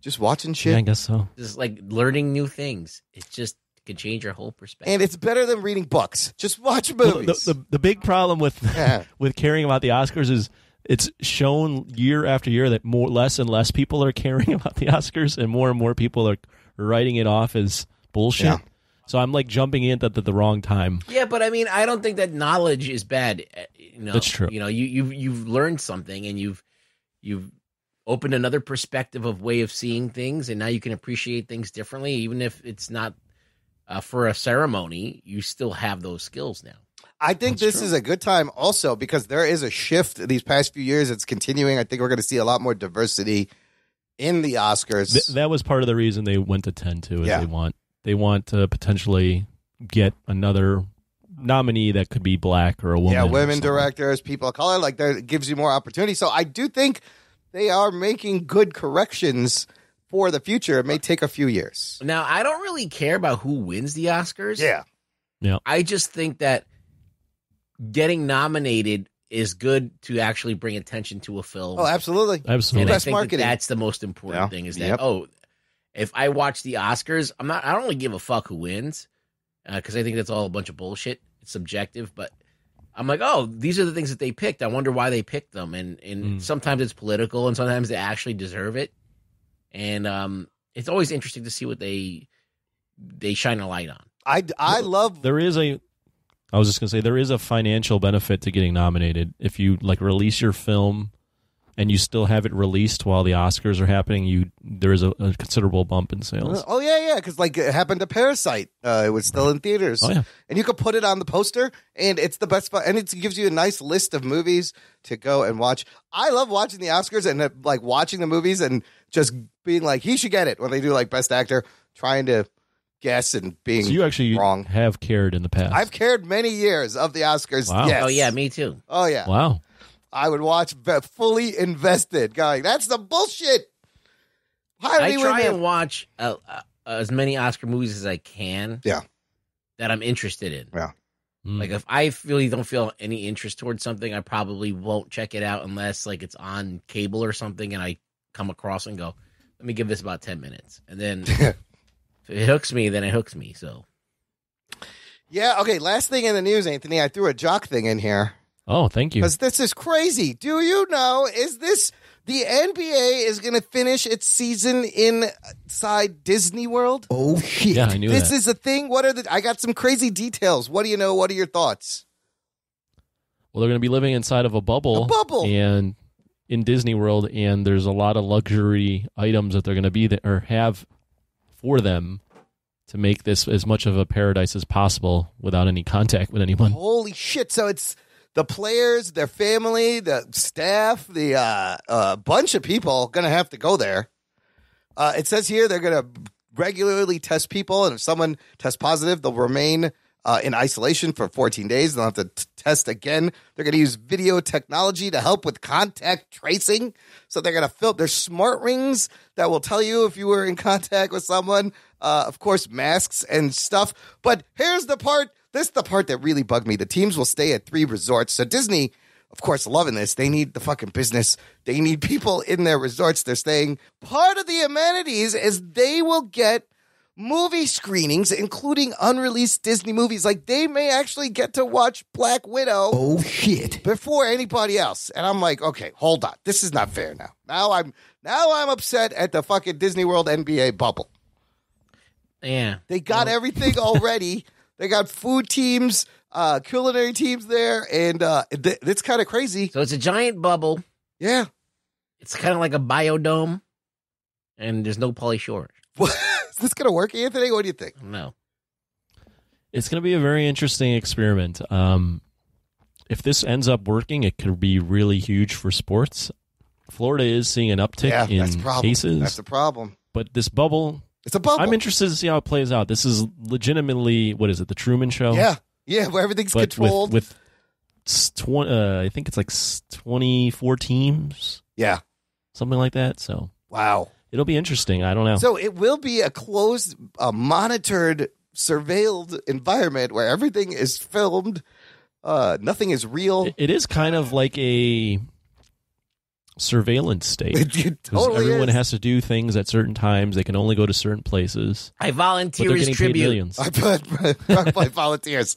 Just watching shit. Yeah, I guess so. Just like learning new things. It just can change your whole perspective. And it's better than reading books. Just watch movies. The big problem with with caring about the Oscars is it's shown year after year that less and less people are caring about the Oscars, and more people are writing it off as bullshit. Yeah. So I'm like jumping in at the wrong time. Yeah, but I mean, I don't think that knowledge is bad. That's true. You've learned something, and you've opened another perspective of way of seeing things, and now you can appreciate things differently, even if it's not for a ceremony. You still have those skills now. I think this is a good time also because there is a shift these past few years. It's continuing. I think we're going to see a lot more diversity in the Oscars. That was part of the reason they went to 10 too. Is they want to potentially get another nominee that could be black or a woman. Yeah, women directors, people of color. Like that gives you more opportunity. So I do think they are making good corrections for the future. It may take a few years. Now, I don't really care about who wins the Oscars. Yeah. I just think that getting nominated is good to actually bring attention to a film. Oh, absolutely. Absolutely. And Best I think marketing. that's the most important thing is that, if I watch the Oscars, I don't really give a fuck who wins because I think that's all a bunch of bullshit. It's subjective, but I'm like, these are the things that they picked. I wonder why they picked them. And sometimes it's political and sometimes they actually deserve it. And it's always interesting to see what they shine a light on. I love. I was just going to say, there is a financial benefit to getting nominated. If you like release your film and you still have it released while the Oscars are happening, there is a considerable bump in sales. Oh, yeah, because like it happened to Parasite. It was still in theaters. Oh, yeah. And you could put it on the poster, and it's the best fun. And it gives you a nice list of movies to go and watch. I love watching the Oscars and like watching the movies and just being like, he should get it when they do like Best Actor, trying to guess and being so you actually wrong. Have cared in the past. I've cared many years of the Oscars. Wow. Yes. Oh, yeah, me too. Oh, yeah. Wow. I would watch fully invested, going, that's the bullshit. I try and watch as many Oscar movies as I can. Yeah. That I'm interested in. Yeah. Like if I really don't feel any interest towards something, I probably won't check it out unless like it's on cable or something, and I come across and go, let me give this about 10 minutes, and then if it hooks me, then it hooks me. So. Yeah. Okay. Last thing in the news, Anthony. I threw a jock thing in here. Oh, thank you. Because this is crazy. Do you know, is this The NBA is going to finish its season inside Disney World. Oh, shit. Yeah, I knew This that. is a thing. I got some crazy details. What do you know? What are your thoughts? Well, they're going to be living inside of a bubble. A bubble. And in Disney World, and there's a lot of luxury items that they're going to be there or have for them to make this as much of a paradise as possible without any contact with anyone. Holy shit. So it's the players, their family, the staff, the bunch of people going to have to go there. It says here they're going to regularly test people, and if someone tests positive, they'll remain in isolation for 14 days. They'll have to test again. They're going to use video technology to help with contact tracing. So they're going to film. There's smart rings that will tell you if you were in contact with someone. Of course, masks and stuff. But here's the part. This is the part that really bugged me. The teams will stay at 3 resorts. So Disney, of course, loving this. They need the fucking business. They need people in their resorts. They're staying. Part of the amenities is they will get movie screenings, including unreleased Disney movies. Like, they may actually get to watch Black Widow. Oh, shit. Before anybody else. And I'm like, okay, hold on. This is not fair now. Now I'm upset at the fucking Disney World NBA bubble. Yeah. They got everything already. They got food teams, culinary teams there, and it's kind of crazy. So it's a giant bubble. Yeah. It's kind of like a biodome, and there's no Pauly Shore. Is this going to work, Anthony? What do you think? No. It's going to be a very interesting experiment. If this ends up working, it could be really huge for sports. Florida is seeing an uptick in cases. That's the problem. But this bubble, it's a bubble. I'm interested to see how it plays out. This is legitimately, what is it, the Truman Show? Yeah, where everything's but controlled. With I think it's like 24 teams. Yeah. Something like that. So wow. It'll be interesting. I don't know. So it will be a closed, monitored, surveilled environment where everything is filmed. Nothing is real. It is kind of like a surveillance state. It totally everyone is. has to do things at certain times. They can only go to certain places. I But volunteer they're as getting paid tribute. millions. I put by volunteers.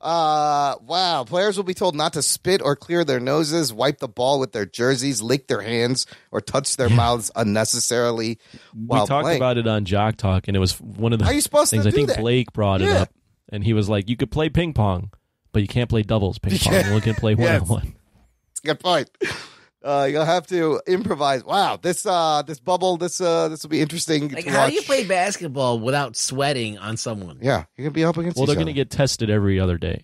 Wow. Players will be told not to spit or clear their noses, wipe the ball with their jerseys, lick their hands, or touch their mouths unnecessarily while We talked playing. about it on Jock Talk, and it was one of the How are you supposed to things. I do think that? Blake brought it Yeah. up, and he was like, "You could play ping pong, but you can't play doubles ping pong. Yeah. You only can play Yes. one-on-one." That's a good point. You'll have to improvise. Wow, this bubble, this will be interesting. Like, to how watch. do you play basketball without sweating on someone? Yeah, you're gonna be up against. Well, each they're other. going to get tested every other day.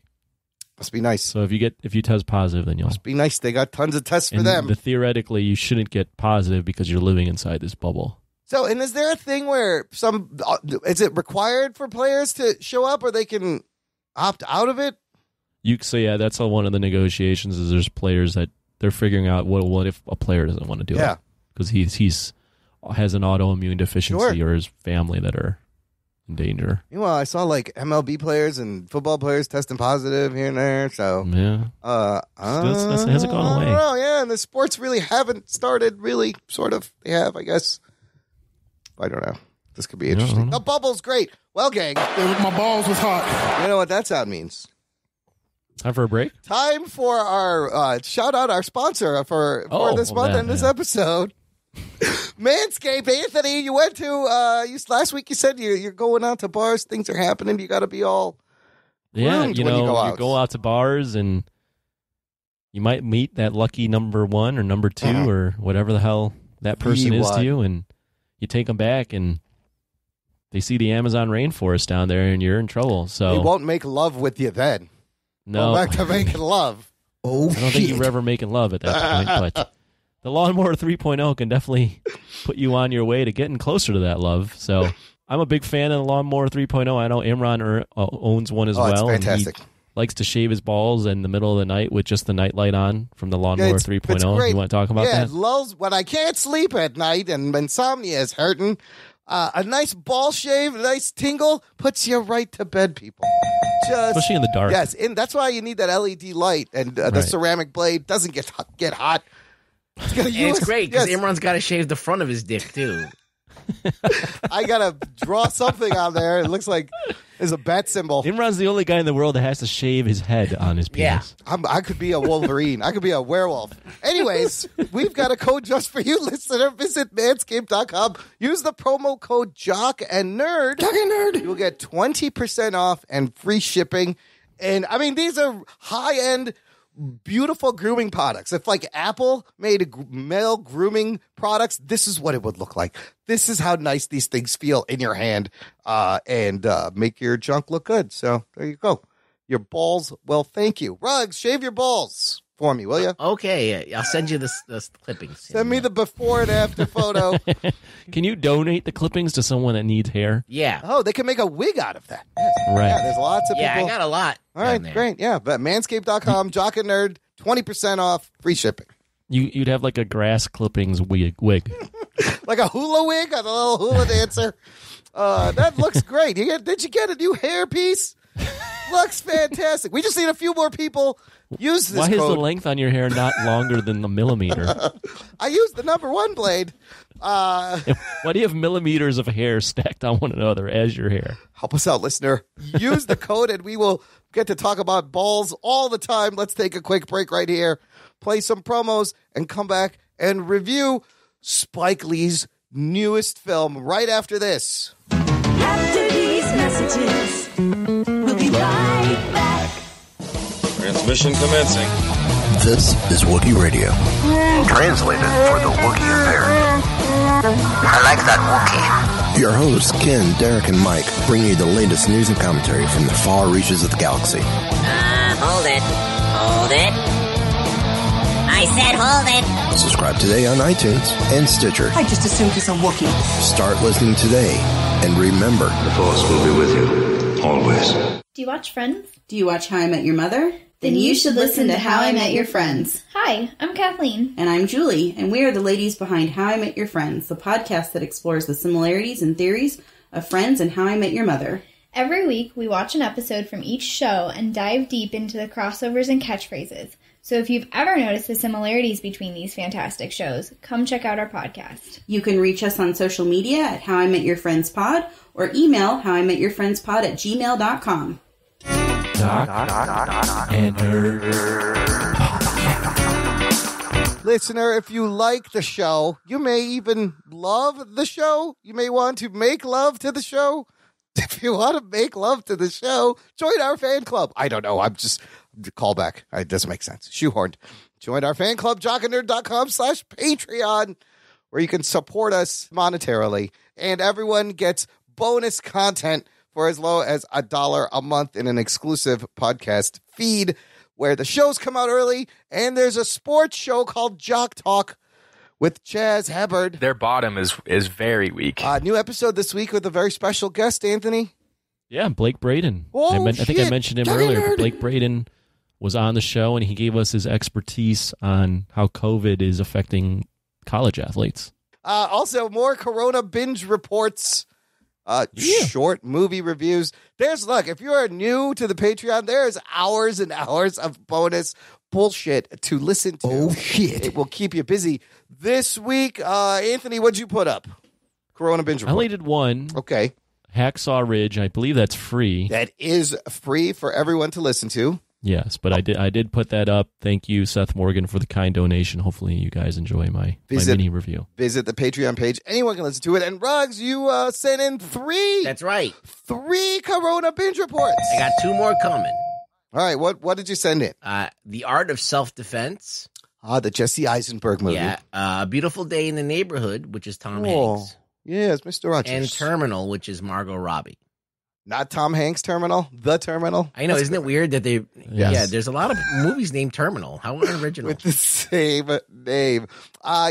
Must be nice. So if you test positive, then you'll Be nice. They got tons of tests for and them. theoretically you shouldn't get positive because you're living inside this bubble. So, and is there a thing where is it required for players to show up, or they can opt out of it? Yeah, that's one of the negotiations. Is there's players that they're figuring out what if a player doesn't want to do Yeah. it because he's has an autoimmune deficiency Sure. or his family that are in danger. Meanwhile, I saw like MLB players and football players testing positive here and there. So, Yeah, That's- it hasn't gone away. I don't know, yeah, and the sports really haven't started. Really, sort of. They have, I guess. I don't know. This could be I don't interesting. know. The bubble's great. Well, gang, My balls was hot. you know what that sound means. time for a break. Time for our shout out our sponsor for this month and this episode. Manscaped. Anthony, you went to last week. You said you're going out to bars. Things are happening. You got to be all groomed You when know, you go out. to bars and you might meet that lucky number 1 or number 2 or whatever the hell that person is to you, and you take them back and they see the Amazon rainforest down there and you're in trouble. So They won't make love with you then. no, Go back to making love. Oh, I don't think you were ever making love at that point, but the Lawnmower 3.0 can definitely put you on your way to getting closer to that love. So I'm a big fan of the Lawnmower 3.0. I know Imran owns one as Oh, it's well. fantastic. And he likes to shave his balls in the middle of the night with just the night light on from the Lawnmower It's 3.0. great. You want to talk about Yeah, that? lulls when I can't sleep at night and insomnia is hurting. A nice ball shave, a nice tingle puts you right to bed, people. Especially in the dark. Yes, and that's why you need that LED light, and the Right. ceramic blade doesn't get hot. And it's great because Imran's got to shave the front of his dick too. I gotta draw something on there. It looks like is a bat symbol. Imran's the only guy in the world that has to shave his head on his penis. I could be a Wolverine. I could be a werewolf. Anyways, we've got a code just for you, listener. Visit manscaped.com. Use the promo code Jock and Nerd. Jock and Nerd. You'll get 20% off and free shipping. And I mean, these are high-end, beautiful grooming products. If like Apple made male grooming products, this is what it would look like. This is how nice these things feel in your hand and make your junk look good. So there you go. Your balls, well, thank you. Ruggs, shave your balls for me, will you? Okay, I'll send you the clippings. Send me the before and after photo. Can you donate the clippings to someone that needs hair? Yeah. Oh, they can make a wig out of that. Right. Yeah, there's lots of people. Yeah, I got a lot. All right, great. Yeah, but manscaped.com, Jock and Nerd, 20% off, free shipping. You'd have like a grass clippings wig. Like a hula wig, a little hula dancer. That looks great. Did you get a new hair piece? Looks fantastic. We just need a few more people use this Why code. is the length on your hair not longer than the millimeter? I used the number 1 blade. Why do you have millimeters of hair stacked on one another as your hair? Help us out, listener. Use the code and we will get to talk about balls all the time. Let's take a quick break right here, play some promos, and come back and review Spike Lee's newest film right after this. After these messages, we'll be right back. Transmission commencing. This is Wookiee Radio. Translated for the Wookiee impaired. I like that Wookiee. Your hosts, Ken, Derek, and Mike, bring you the latest news and commentary from the far reaches of the galaxy. Hold it. Hold it. I said hold it. Subscribe today on iTunes and Stitcher. I just assumed he's a Wookiee. Start listening today, and remember, The Force will be with you, always. Do you watch Friends? Do you watch How I Met Your Mother? Then you should listen to How I Met Your Friends. Hi, I'm Kathleen. And I'm Julie, and we are the ladies behind How I Met Your Friends, the podcast that explores the similarities and theories of Friends and How I Met Your Mother. Every week, we watch an episode from each show and dive deep into the crossovers and catchphrases. So if you've ever noticed the similarities between these fantastic shows, come check out our podcast. You can reach us on social media at How I Met Your Friends Pod or email howimetyourfriendspod@gmail.com. And Listener, if you like the show, you may even love the show. You may want to make love to the show. If you want to make love to the show, join our fan club. I don't know. I'm just callback. It doesn't make sense. Shoehorned. Join our fan club, jockandnerd.com/Patreon, where you can support us monetarily. And everyone gets bonus content for as low as $1 a month in an exclusive podcast feed where the shows come out early, and there's a sports show called Jock Talk with Chaz Hubbard. Their bottom is very weak. New episode this week with a very special guest, Anthony. Yeah, Blake Braden. Oh, I think I mentioned him earlier. But Blake Braden was on the show, and he gave us his expertise on how COVID is affecting college athletes. Also, more Corona binge reports. Short movie reviews. Look, if you are new to the Patreon, there's hours and hours of bonus bullshit to listen to. Oh, shit. It will keep you busy. This week, Anthony, what'd you put up? Corona binge report. I only did one. Okay. Hacksaw Ridge. I believe that's free. That is free for everyone to listen to. Yes, but I did put that up. Thank you, Seth Morgan, for the kind donation. Hopefully you guys enjoy my mini review. Visit the Patreon page. Anyone can listen to it. And Ruggs, you sent in 3. That's right. 3 Corona binge reports. I got 2 more coming. All right, what did you send in? The Art of Self-Defense. The Jesse Eisenberg movie. Yeah, A Beautiful Day in the Neighborhood, which is Tom Hanks. Yes, Mr. Rogers. And Terminal, which is Margot Robbie. Not Tom Hanks' Terminal, The Terminal. I know, isn't it weird that they... Yes. Yeah, there's a lot of movies named Terminal. How original. With the same name.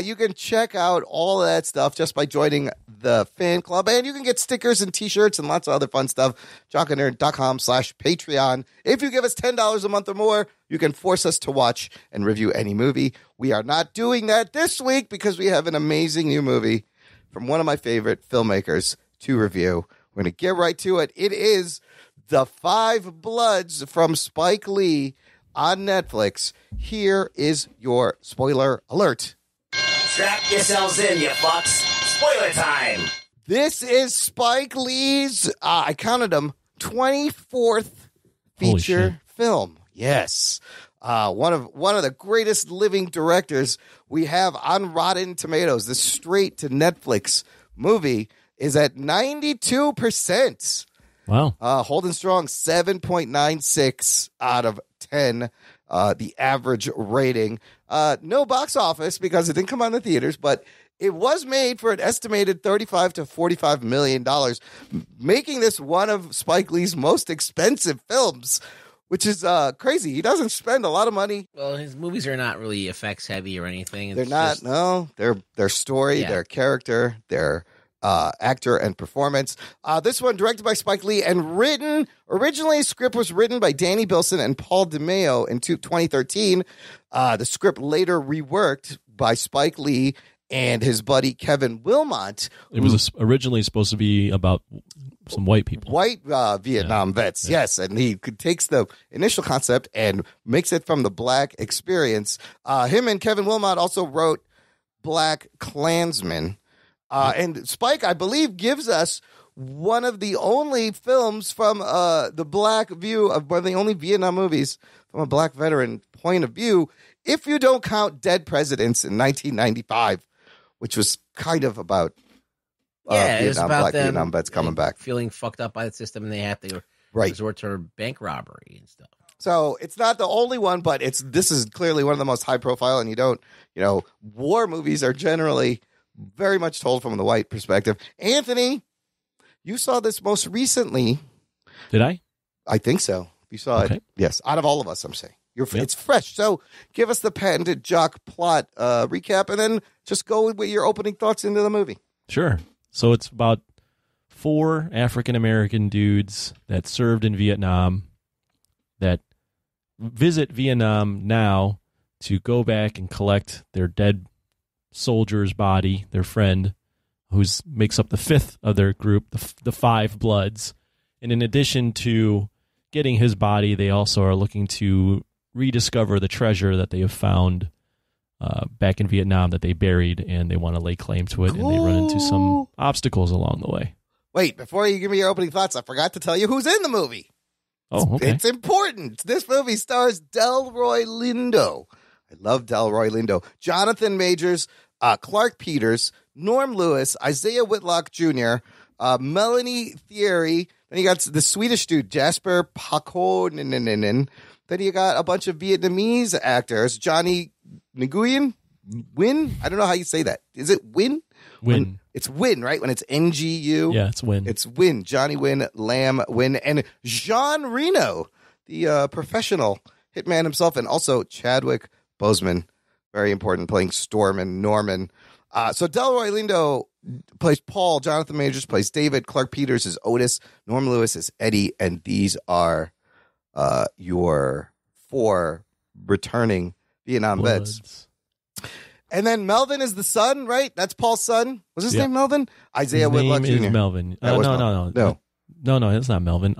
You can check out all of that stuff just by joining the fan club. And you can get stickers and T-shirts and lots of other fun stuff. jockandnerd.com/Patreon. If you give us $10 a month or more, you can force us to watch and review any movie. We are not doing that this week because we have an amazing new movie from one of my favorite filmmakers to review. We're going to get right to it. It is The Five Bloods from Spike Lee on Netflix. Here is your spoiler alert. Strap yourselves in, you fucks. Spoiler time. This is Spike Lee's, I counted them, 24th feature film. Yes. One of the greatest living directors we have on Rotten Tomatoes. This straight to Netflix movie is at 92%. Wow. Holding strong, 7.96 out of 10. The average rating. No box office because it didn't come on the theaters, but it was made for an estimated $35 to $45 million, making this one of Spike Lee's most expensive films, which is crazy. He doesn't spend a lot of money. Well, his movies are not really effects heavy or anything. They're not. No, their story, their character, their actor and performance. This one directed by Spike Lee and written. Originally, script was written by Danny Bilson and Paul DeMeo in 2013. The script later reworked by Spike Lee and his buddy Kevin Wilmot. It was originally supposed to be about some white people. White Vietnam vets, yes. And he takes the initial concept and makes it from the black experience. Him and Kevin Wilmot also wrote Black Klansman. And Spike, I believe, gives us one of the only films from the black view of one of the only Vietnam movies from a black veteran point of view, if you don't count Dead Presidents in 1995, which was kind of about black Vietnam vets coming back. Feeling fucked up by the system, and they have to resort to bank robbery and stuff. So it's not the only one, but this is clearly one of the most high profile, and war movies are generally very much told from the white perspective. Anthony, you saw this most recently. Did I? I think so. You saw it. Yes. Out of all of us, I'm saying. It's fresh. So give us the patented jock plot recap and then just go with your opening thoughts into the movie. Sure. So it's about 4 African-American dudes that served in Vietnam that visit Vietnam now to go back and collect their dead soldier's body, their friend, who makes up the 5th of their group, the 5 Bloods. And in addition to getting his body, they also are looking to rediscover the treasure that they have found back in Vietnam that they buried, and they want to lay claim to it, and they run into some obstacles along the way. Wait, before you give me your opening thoughts, I forgot to tell you who's in the movie. Oh, okay. It's important. This movie stars Delroy Lindo. I love Delroy Lindo. Jonathan Majors, Clark Peters, Norm Lewis, Isaiah Whitlock Jr., Melanie Thierry. Then you got the Swedish dude, Jasper Pakonen. Then you got a bunch of Vietnamese actors, Johnny Nguyen, Win. I don't know how you say that. Is it Win? Win. It's Win, right? When it's NGU. Yeah, it's Win. It's Win. Johnny Win, Lamb Win, and Jean Reno, the professional hitman himself, and also Chadwick Boseman, very important, playing Storm and Norman. So Delroy Lindo plays Paul. Jonathan Majors plays David. Clark Peters is Otis. Norm Lewis is Eddie. And these are your 4 returning Vietnam vets. And then Melvin is the son, right? That's Paul's son. Was his name Melvin? Isaiah Whitlock Jr. Is Melvin. No, it's not Melvin.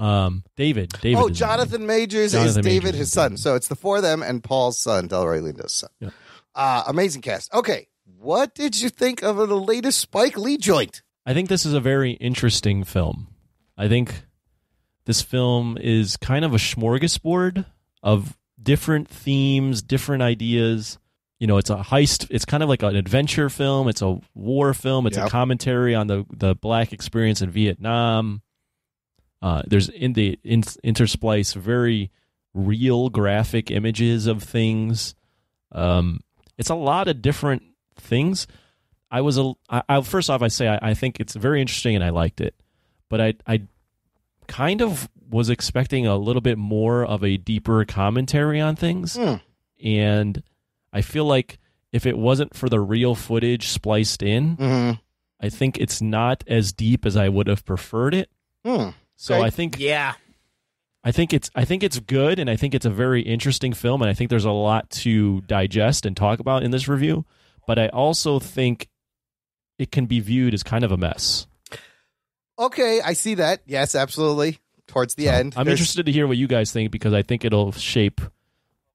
David. Oh, Jonathan Majors is David, his son. So it's the 4 of them and Paul's son, Delroy Lindo's son. Yeah. Amazing cast. Okay. What did you think of the latest Spike Lee joint? I think this is a very interesting film. I think this film is kind of a smorgasbord of different themes, different ideas. It's a heist. It's kind of like an adventure film. It's a war film. It's a commentary on the black experience in Vietnam. There's intersplice very real graphic images of things. It's a lot of different things. First off, I think it's very interesting and I liked it, but I kind of was expecting a little bit more of a deeper commentary on things, and I feel like if it wasn't for the real footage spliced in, I think it's not as deep as I would have preferred it. So I think I think it's good, and I think it's a very interesting film, and I think there's a lot to digest and talk about in this review. But I also think it can be viewed as kind of a mess. Okay, I see that. Yes, absolutely. Towards the end. I'm interested to hear what you guys think, because I think it'll shape.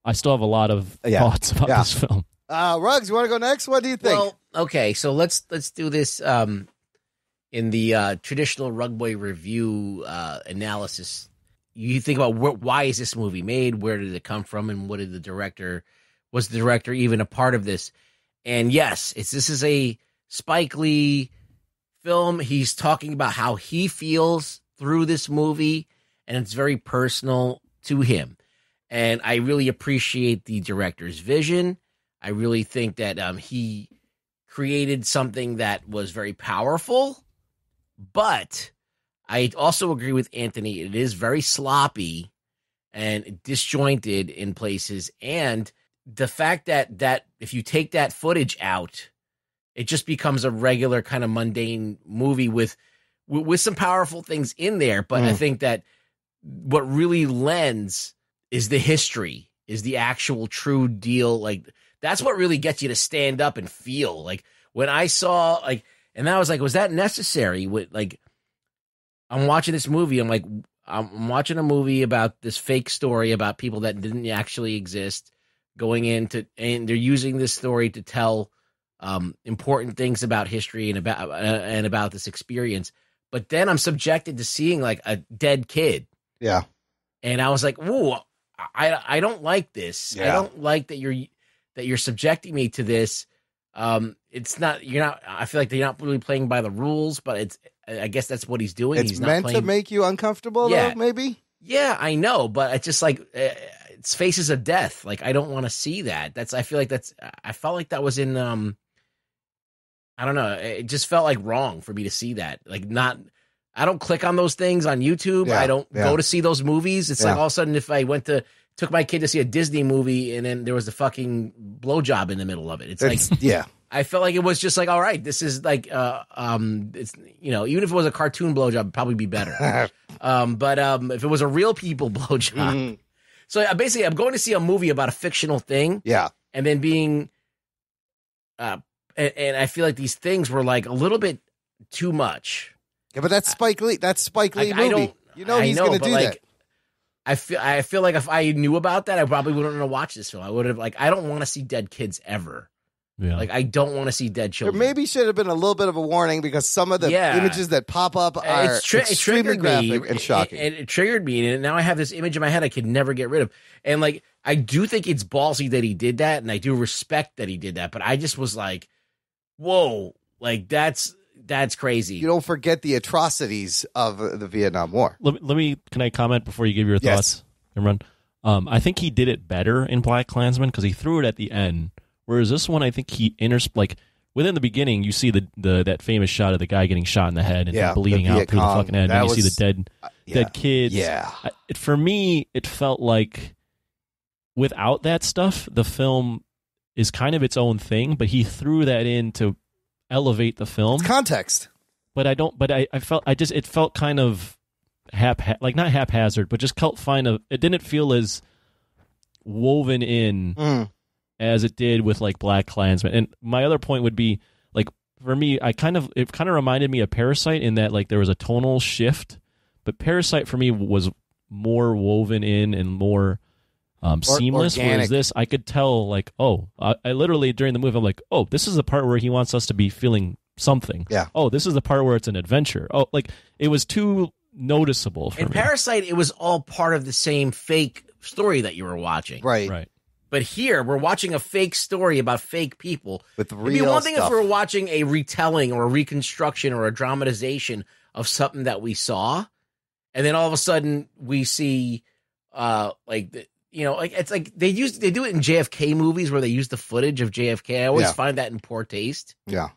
I still have a lot of thoughts about this film. Ruggs, you want to go next? What do you think? Well, okay, so let's do this. in the traditional Rugboy review analysis, you think about why is this movie made? Where did it come from? And what did was the director even a part of this? And yes, this is a Spike Lee film. He's talking about how he feels through this movie, and it's very personal to him. And I really appreciate the director's vision. I really think that he created something that was very powerful, but I also agree with Anthony. It is very sloppy and disjointed in places. And the fact that if you take that footage out, it just becomes a regular kind of mundane movie with some powerful things in there. But I think that what really lends is the history, is the actual true deal. Like, that's what really gets you to stand up and feel. Like, when I saw, like, and I was like, was that necessary? Like, I'm watching this movie. I'm like, I'm watching a movie about this fake story about people that didn't actually exist going into, and they're using this story to tell important things about history and about this experience. But then I'm subjected to seeing like a dead kid. Yeah. And I was like, "Ooh, I don't like this. Yeah. I don't like that you're subjecting me to this." It's not, you're not, I feel like they're not really playing by the rules, but I guess that's what he's doing. It's he's meant not to make you uncomfortable, though, maybe? Yeah, I know, but it's just like, it's faces of death. Like, I don't want to see that. I felt like that was in, I don't know. It just felt like wrong for me to see that. Like, I don't click on those things on YouTube. Yeah, I don't go to see those movies. It's like all of a sudden if I took my kid to see a Disney movie and then there was a fucking blowjob in the middle of it. It's like, yeah. I felt like it was just like, all right, this is like, it's, even if it was a cartoon blowjob, it'd probably be better. But if it was a real people blowjob. So basically I'm going to see a movie about a fictional thing. Yeah. And then being, and I feel like these things were like a little bit too much. Yeah, but that's Spike Lee. That's Spike Lee movie. He's going to do that. I feel like if I knew about that, I probably wouldn't want to watch this film. I would have I don't want to see dead kids ever. Yeah. Like, I don't want to see dead children. There maybe should have been a little bit of a warning because some of the images that pop up are extremely graphic and shocking. It triggered me, and now I have this image in my head I could never get rid of. And like, I do think it's ballsy that he did that, and I do respect that he did that. But I just was like, whoa, like that's crazy. You don't forget the atrocities of the Vietnam War. Can I comment before you give your thoughts, Imran? I think he did it better in Black Klansman because he threw it at the end. Whereas this one, I think he within the beginning, you see that famous shot of the guy getting shot in the head and bleeding out through the fucking head, and you see the dead kids. Yeah, for me, it felt like without that stuff, the film is kind of its own thing, but he threw that in to elevate the film. It's context. But I don't. But I felt it felt kind of not haphazard, but just it didn't feel as woven in as it did with like Black Klansman. And my other point would be like, for me, it kind of reminded me of Parasite in that like there was a tonal shift, but Parasite for me was more woven in and more seamless. Organic. Whereas this, I could tell like, I literally during the movie I'm like, this is the part where he wants us to be feeling something. Yeah. This is the part where it's an adventure. Like it was too noticeable for me. In Parasite, it was all part of the same fake story that you were watching. Right. But here, we're watching a fake story about fake people. With real It'd be one thing stuff. if we were watching a retelling or a reconstruction or a dramatization of something that we saw, and then all of a sudden we see, it's like they do it in JFK movies where they use the footage of JFK. I always find that in poor taste. Yeah.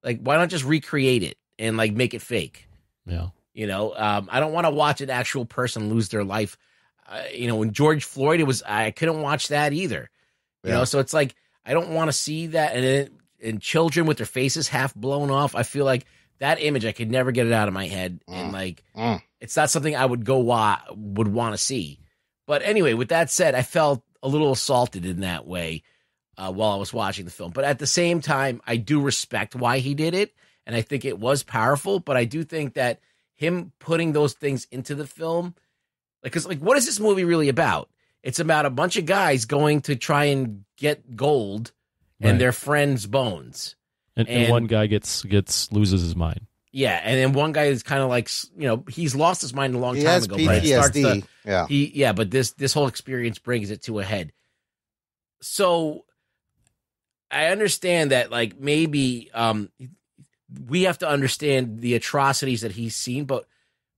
Like, why not just recreate it and like make it fake? Yeah. I don't want to watch an actual person lose their life. When George Floyd, I couldn't watch that either. So it's like, I don't want to see that. And children with their faces half blown off. I feel like that image, I could never get it out of my head. And it's not something I would would want to see. But anyway, with that said, I felt a little assaulted in that way while I was watching the film. But at the same time, I do respect why he did it. And I think it was powerful. But I do think that him putting those things into the film, because what is this movie really about? It's about a bunch of guys going to try and get gold and their friends' bones. And one guy loses his mind. Yeah, and then one guy is kind of like, he's lost his mind a long time ago. PTSD. But this whole experience brings it to a head. So I understand that, like, maybe we have to understand the atrocities that he's seen, but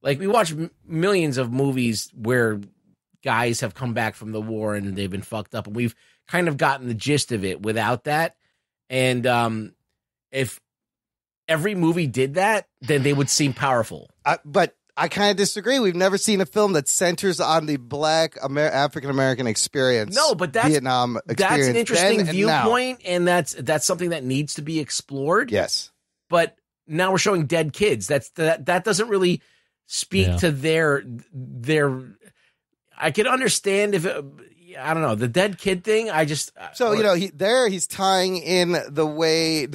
like we watch millions of movies where guys have come back from the war and they've been fucked up, and we've kind of gotten the gist of it without that. And if every movie did that, then they would seem powerful. But I kind of disagree. We've never seen a film that centers on the Black African-American experience. No, but that's Vietnam experience. That's an interesting viewpoint, and that's something that needs to be explored. Yes. But now we're showing dead kids. That doesn't really speak to their. I could understand if I don't know, the dead kid thing. He's tying in the way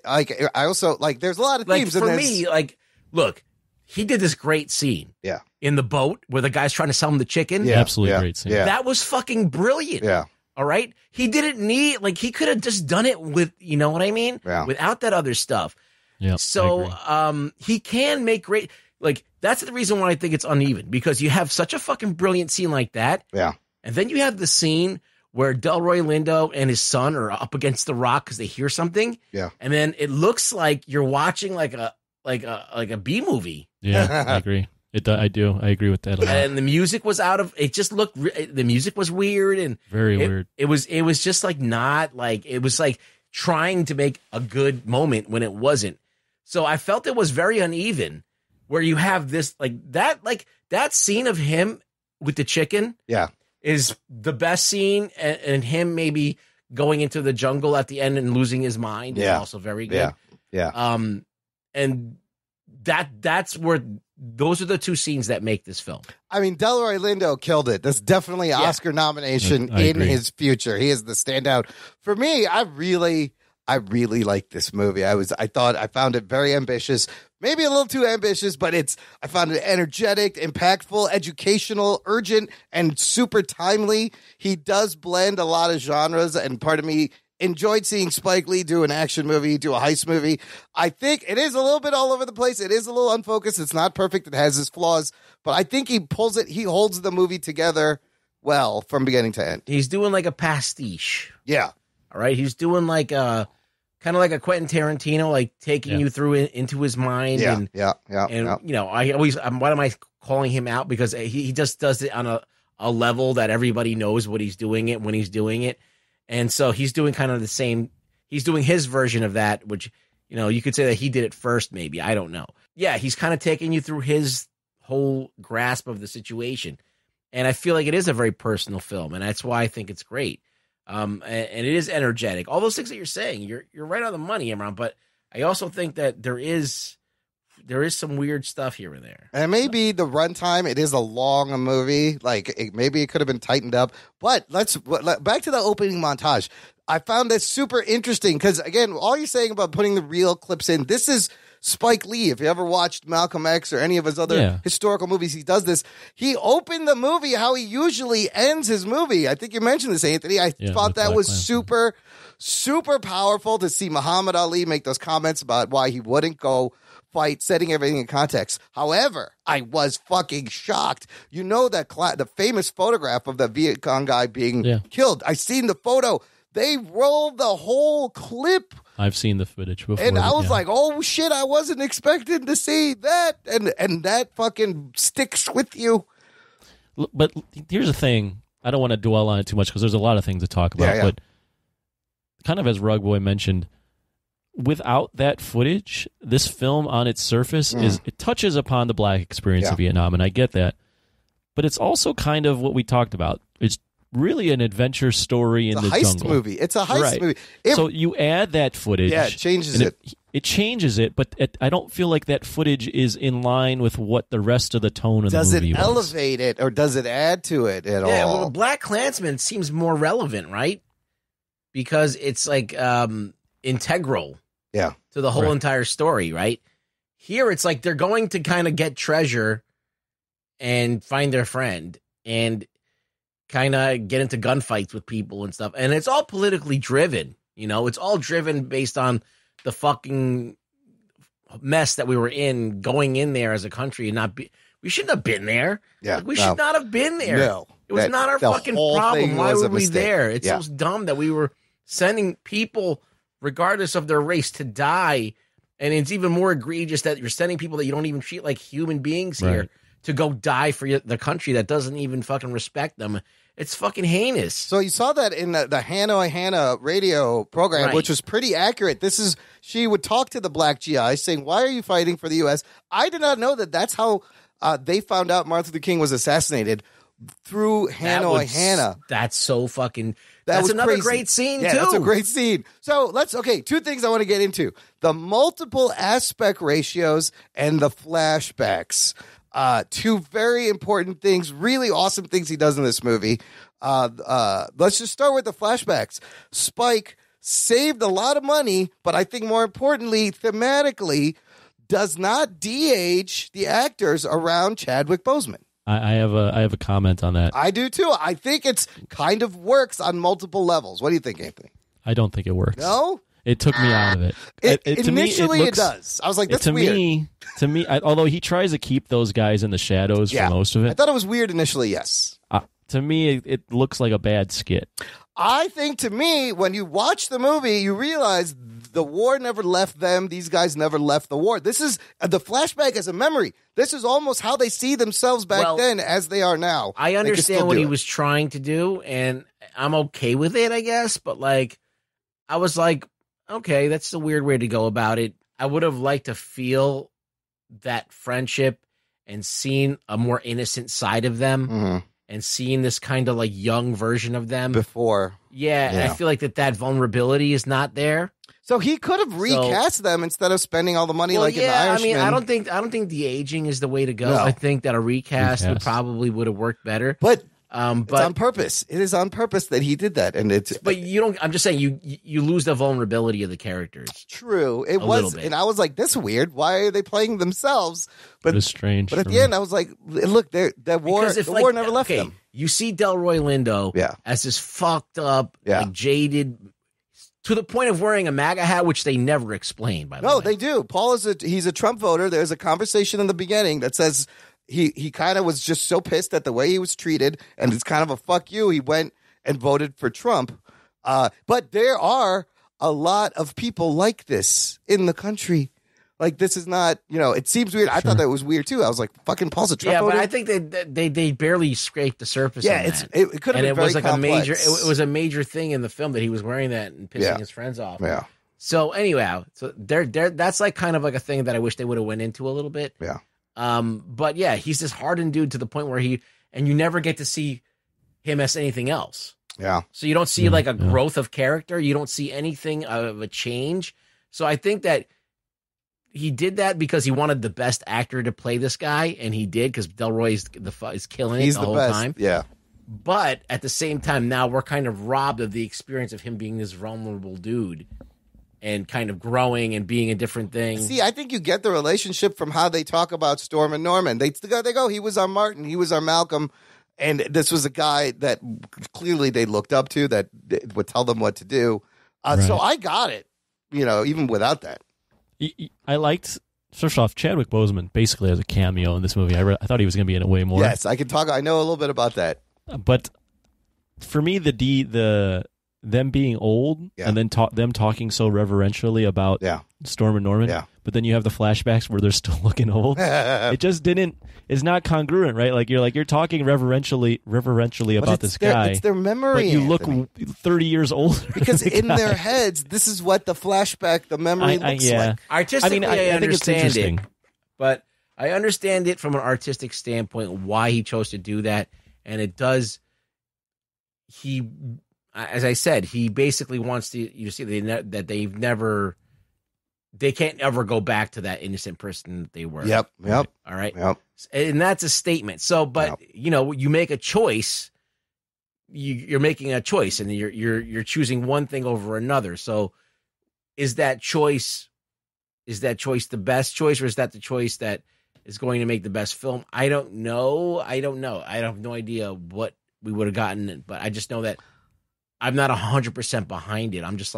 I also like. There's a lot of themes for me. Like, look, he did this great scene. Yeah. In the boat where the guy's trying to sell him the chicken. Yeah, absolutely great scene. Yeah. That was fucking brilliant. Yeah. All right. He didn't need, like, he could have just done it with, you know what I mean? Yeah. Without that other stuff. Yeah. So he can make great, like, that's the reason why I think it's uneven, because you have such a fucking brilliant scene like that. Yeah. And then you have the scene where Delroy Lindo and his son are up against the rock because they hear something. Yeah. And then it looks like you're watching like a B movie. Yeah, I agree. I do. I agree with that a lot. And the music was the music was weird and very weird. It was just like not like, it was like trying to make a good moment when it wasn't. So I felt it was very uneven, where you have this that scene of him with the chicken. Yeah. Is the best scene, and him maybe going into the jungle at the end and losing his mind is also very good. Yeah. And that's where those are the two scenes that make this film. I mean, Delroy Lindo killed it. That's definitely an Oscar nomination I in agree. his future. He is the standout. For me, I really like this movie. I found it very ambitious. Maybe a little too ambitious, but I found it energetic, impactful, educational, urgent, and super timely. He does blend a lot of genres, and part of me enjoyed seeing Spike Lee do an action movie, do a heist movie. I think it is a little bit all over the place. It is a little unfocused. It's not perfect. It has its flaws, but I think he holds the movie together well from beginning to end. He's doing like a pastiche. Yeah. All right. He's doing like kind of like a Quentin Tarantino, like taking you through into his mind. Yeah, and, yeah. you know, I always, what am I calling him out? Because he just does it on a level that everybody knows what he's doing it when he's doing it. And so he's doing kind of the same, he's doing his version of that, which, you know, you could say that he did it first, maybe. I don't know. Yeah, he's kind of taking you through his whole grasp of the situation. And I feel like it is a very personal film, and that's why I think it's great. And it is energetic. All those things that you're saying, you're right on the money, Imran. But I also think that there is some weird stuff here and there. And maybe the runtime, it is a long movie. Like maybe it could have been tightened up. But back to the opening montage. I found this super interesting because, again, all you're saying about putting the real clips in, this is Spike Lee. If you ever watched Malcolm X or any of his other historical movies, he does this. He opened the movie how he usually ends his movie. I think you mentioned this, Anthony. I thought that was super, super powerful to see Muhammad Ali make those comments about why he wouldn't go fight, setting everything in context. However, I was fucking shocked. You know that the famous photograph of the Viet Cong guy being killed. I seen the photo. They rolled the whole clip. I've seen the footage before. And I was like, oh, shit, I wasn't expecting to see that. And that fucking sticks with you. But here's the thing. I don't want to dwell on it too much because there's a lot of things to talk about. Yeah. But kind of as Rug Boy mentioned, without that footage, this film on its surface it touches upon the black experience of Vietnam, and I get that. But it's also kind of what we talked about. It's really an adventure story in the jungle. It's a heist movie. It's a heist movie. So you add that footage. Yeah, it changes it. It changes it, but I don't feel like that footage is in line with what the rest of the tone of the movie was. Does it elevate it, or does it add to it at all? Yeah, well, Black Klansman seems more relevant, right? Because it's like integral to the whole entire story, right? Here, it's like they're going to kind of get treasure and find their friend and kind of get into gunfights with people and stuff. And it's all politically driven, you know? It's all driven based on the fucking mess that we were in going in there as a country and not be. We shouldn't have been there. Yeah, like, we should not have been there. No, it was not our fucking problem. Why were we there? It's so dumb that we were sending people, regardless of their race, to die. And it's even more egregious that you're sending people that you don't even treat like human beings here to go die for the country that doesn't even fucking respect them. It's fucking heinous. So you saw that in the Hanoi Hannah radio program, which was pretty accurate. She would talk to the black GI saying, why are you fighting for the U.S.? I did not know that that's how they found out Martin Luther King was assassinated, through Hanoi Hannah. That's so fucking... That's another crazy. Great scene, too. That's a great scene. So two things I want to get into. The multiple aspect ratios and the flashbacks. Two very important things, really awesome things he does in this movie. Let's just start with the flashbacks. Spike saved a lot of money, but I think more importantly, thematically, does not de-age the actors around Chadwick Boseman. I have a comment on that. I do too. I think it's kind of works on multiple levels. What do you think, Anthony? I don't think it works. No? It took me out of it. Initially, it does. I was like, that's weird. To me, although he tries to keep those guys in the shadows for most of it. I thought it was weird initially, yes. To me, it looks like a bad skit. I think, to me, when you watch the movie, you realize the war never left them. These guys never left the war. This is the flashback as a memory. This is almost how they see themselves back then as they are now. I understand what he was trying to do, and I'm okay with it, I guess. But, I was like, okay, that's a weird way to go about it. I would have liked to feel that friendship and seen a more innocent side of them and seeing this kind of young version of them before. Yeah, and I feel like that vulnerability is not there. So he could have recast them insteter of spending all the money in The Irishman. I don't think the aging is the way to go. No. I think that a recast would have worked better. But it's on purpose. It is on purpose that he did that, and it's. But you don't. I'm just saying you lose the vulnerability of the characters. True, it was, and I was like, "That's weird. Why are they playing themselves?" But it was strange. But at the end, I was like, "Look, the war never left them." You see Delroy Lindo as this fucked up, jaded, to the point of wearing a MAGA hat, which they never explain. By the way, no, they do. Paul he's a Trump voter. There's a conversation in the beginning that says. He kind of was just so pissed at the way he was treated, and it's kind of a fuck you. He went and voted for Trump. But there are a lot of people like this in the country. This is not, it seems weird. I thought that was weird too. I was like, fucking Paul's a Trump voter. But I think they barely scraped the surface. Yeah, it could have been very complex. It was a major thing in the film that he was wearing that and pissing his friends off. Yeah. So anyhow, that's kind of a thing that I wish they would have went into a little bit. Yeah. But yeah, he's this hardened dude to the point where you never get to see him as anything else. Yeah. So you don't see a growth of character. You don't see anything of a change. So I think that he did that because he wanted the best actor to play this guy, and he did because Delroy is killing it the whole time. Yeah. But at the same time, now we're kind of robbed of the experience of him being this vulnerable dude. And kind of growing and being a different thing. See, I think you get the relationship from how they talk about Storm and Norman. They go, he was our Martin, he was our Malcolm, and this was a guy that clearly they looked up to that would tell them what to do. So I got it, even without that. I liked, first off, Chadwick Boseman basically as a cameo in this movie. I thought he was going to be in it way more. Yes, I can talk. I know a little bit about that. But for me, them being old and then them talking so reverentially about Storm and Norman, but then you have the flashbacks where they're still looking old. It just it's not congruent, right? You're talking reverentially about this guy. It's their memory. But you look 30 years older. Because in their heads, this is what the flashback, the memory looks like. Artistically, I understand it. But I understand it from an artistic standpoint, why he chose to do that. And it does, as I said, he basically wants to see that they can't ever go back to that innocent person that they were. Yep. All right. Yep. And that's a statement. So, but you make a choice. You're making a choice, and you're choosing one thing over another. So, is that choice the best choice, or is that the choice that is going to make the best film? I don't know. I have no idea what we would have gotten, but I just know that I'm not 100% behind it. I'm just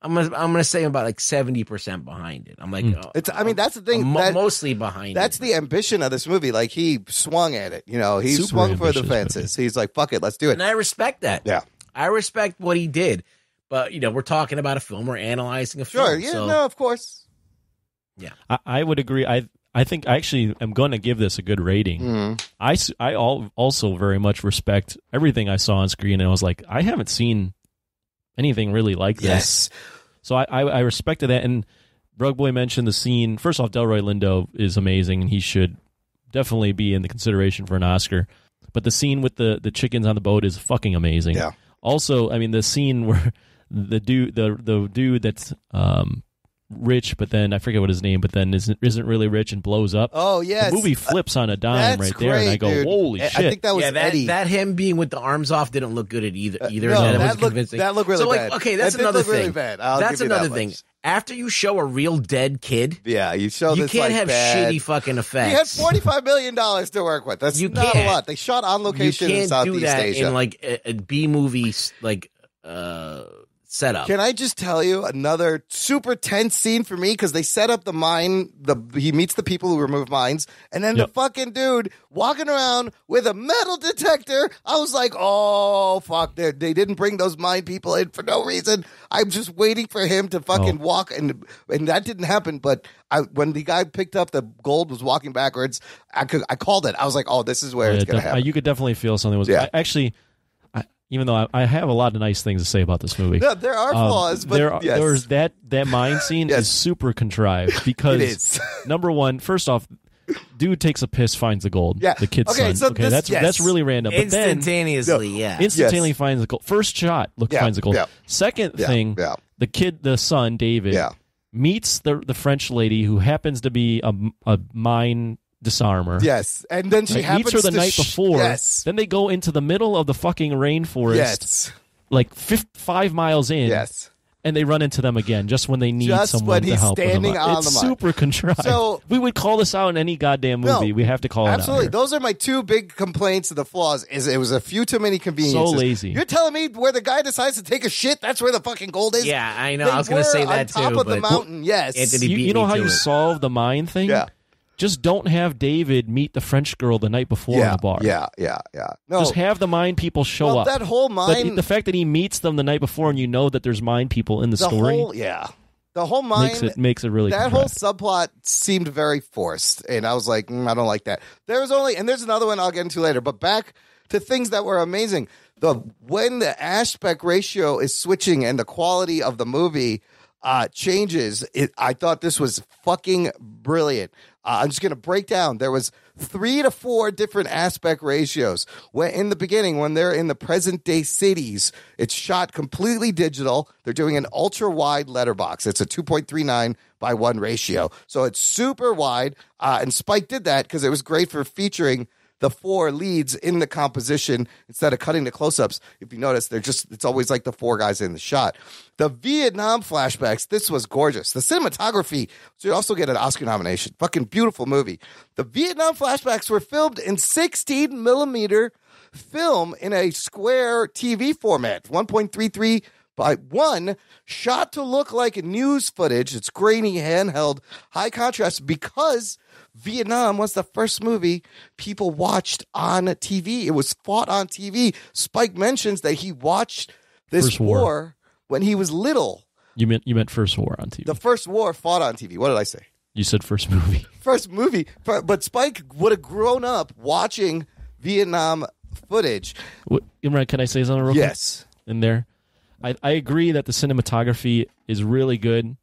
I'm gonna say I'm about like 70% behind it. I'm like, that's the thing. Mostly behind. That's the ambition of this movie. Like he swung at it. He Super swung for the ambitious fences. He's like, fuck it, let's do it. And I respect that. Yeah, I respect what he did. But we're talking about a film. We're analyzing a film. Sure. Yeah. So, no. Of course. Yeah. I would agree. I think I actually am going to give this a good rating. Mm-hmm. I also very much respect everything I saw on screen, and I was like, I haven't seen anything really like this. So I respected that. And Rug Boy mentioned the scene. First off, Delroy Lindo is amazing, and he should definitely be in the consideration for an Oscar. But the scene with the chickens on the boat is fucking amazing. Yeah. Also, I mean, the scene where the dude that's rich, but then I forget what his name, but then isn't really rich and blows up. Oh yes, the movie flips on a dime right there, and I go, dude. holy shit! I think that was Eddie. That him being with the arms off didn't look good at either. No, that was convincing. That looked really bad. Okay, that's that did another look thing. Really bad. That's another thing. After you show a real dead kid, you show you this can't like have bad. shitty fucking effects. He had $45 million to work with. That's not a lot. They shot on location in Southeast do that Asia. in like a B movie setup. Can I just tell you another super tense scene for me? Because they set up the mine. He meets the people who remove mines, and then the fucking dude walking around with a metal detector. I was like, oh fuck! They didn't bring those mine people in for no reason. I'm just waiting for him to fucking walk, and that didn't happen. But when the guy picked up the gold, was walking backwards. I called it. I was like, oh, this is where it's gonna happen. You could definitely feel something was actually. Even though I have a lot of nice things to say about this movie. No, there are flaws, but there's that mine scene is super contrived because it is. Number one, first off, dude takes a piss, finds the gold. Yeah. The kid's Okay, son. so that's really random. But instantaneously finds the gold. First shot, finds the gold. Yeah. Second thing, the son, David, meets the French lady who happens to be a mine disarmer. Yes, and then she happens meets her the to night before. Yes. Then they go into the middle of the fucking rainforest. Yes. Like 5 miles in. Yes. And they run into them again just when they need someone to help standing with them. on It's the mine. super contrived. So we would call this out in any goddamn movie. We have to call absolutely. it out. Those are my two big complaints of the flaws. Is it was a few too many conveniences. So lazy. You're telling me where the guy decides to take a shit, that's where the fucking gold is? Yeah, I know. They I was going to were say that on too. top of the mountain, yes. Anthony beat You know me how to you it. solve the mine thing? Yeah. Just don't have David meet the French girl the night before in the bar. Yeah. No, Just have the mine people show up. that whole mine... The fact that he meets them the night before and you know that there's mine people in the story. The whole mine... Makes it really That contrived. whole subplot seemed very forced, and I was like, I don't like that. There's another one I'll get into later, but back to things that were amazing. When the aspect ratio is switching and the quality of the movie changes, I thought this was fucking brilliant. I'm just going to break down. There was 3 to 4 different aspect ratios. In the beginning, when they're in the present day cities, it's shot completely digital. They're doing an ultra wide letterbox. It's a 2.39:1 ratio. So it's super wide. And Spike did that because it was great for featuring the 4 leads in the composition instead of cutting the close-ups. If you notice, it's always like the 4 guys in the shot. The Vietnam flashbacks, this was gorgeous. The cinematography should also get an Oscar nomination. Fucking beautiful movie. The Vietnam flashbacks were filmed in 16 millimeter film in a square TV format, 1.33:1, shot to look like news footage. It's grainy, handheld, high contrast because Vietnam was the first movie people watched on TV. It was fought on TV. Spike mentions that he watched this First war when he was little. You meant first war on TV. The first war fought on TV. What did I say? You said first movie. First movie. But Spike would have grown up watching Vietnam footage. Imran, can I say something real quick? Yes. In there? I agree that the cinematography is really good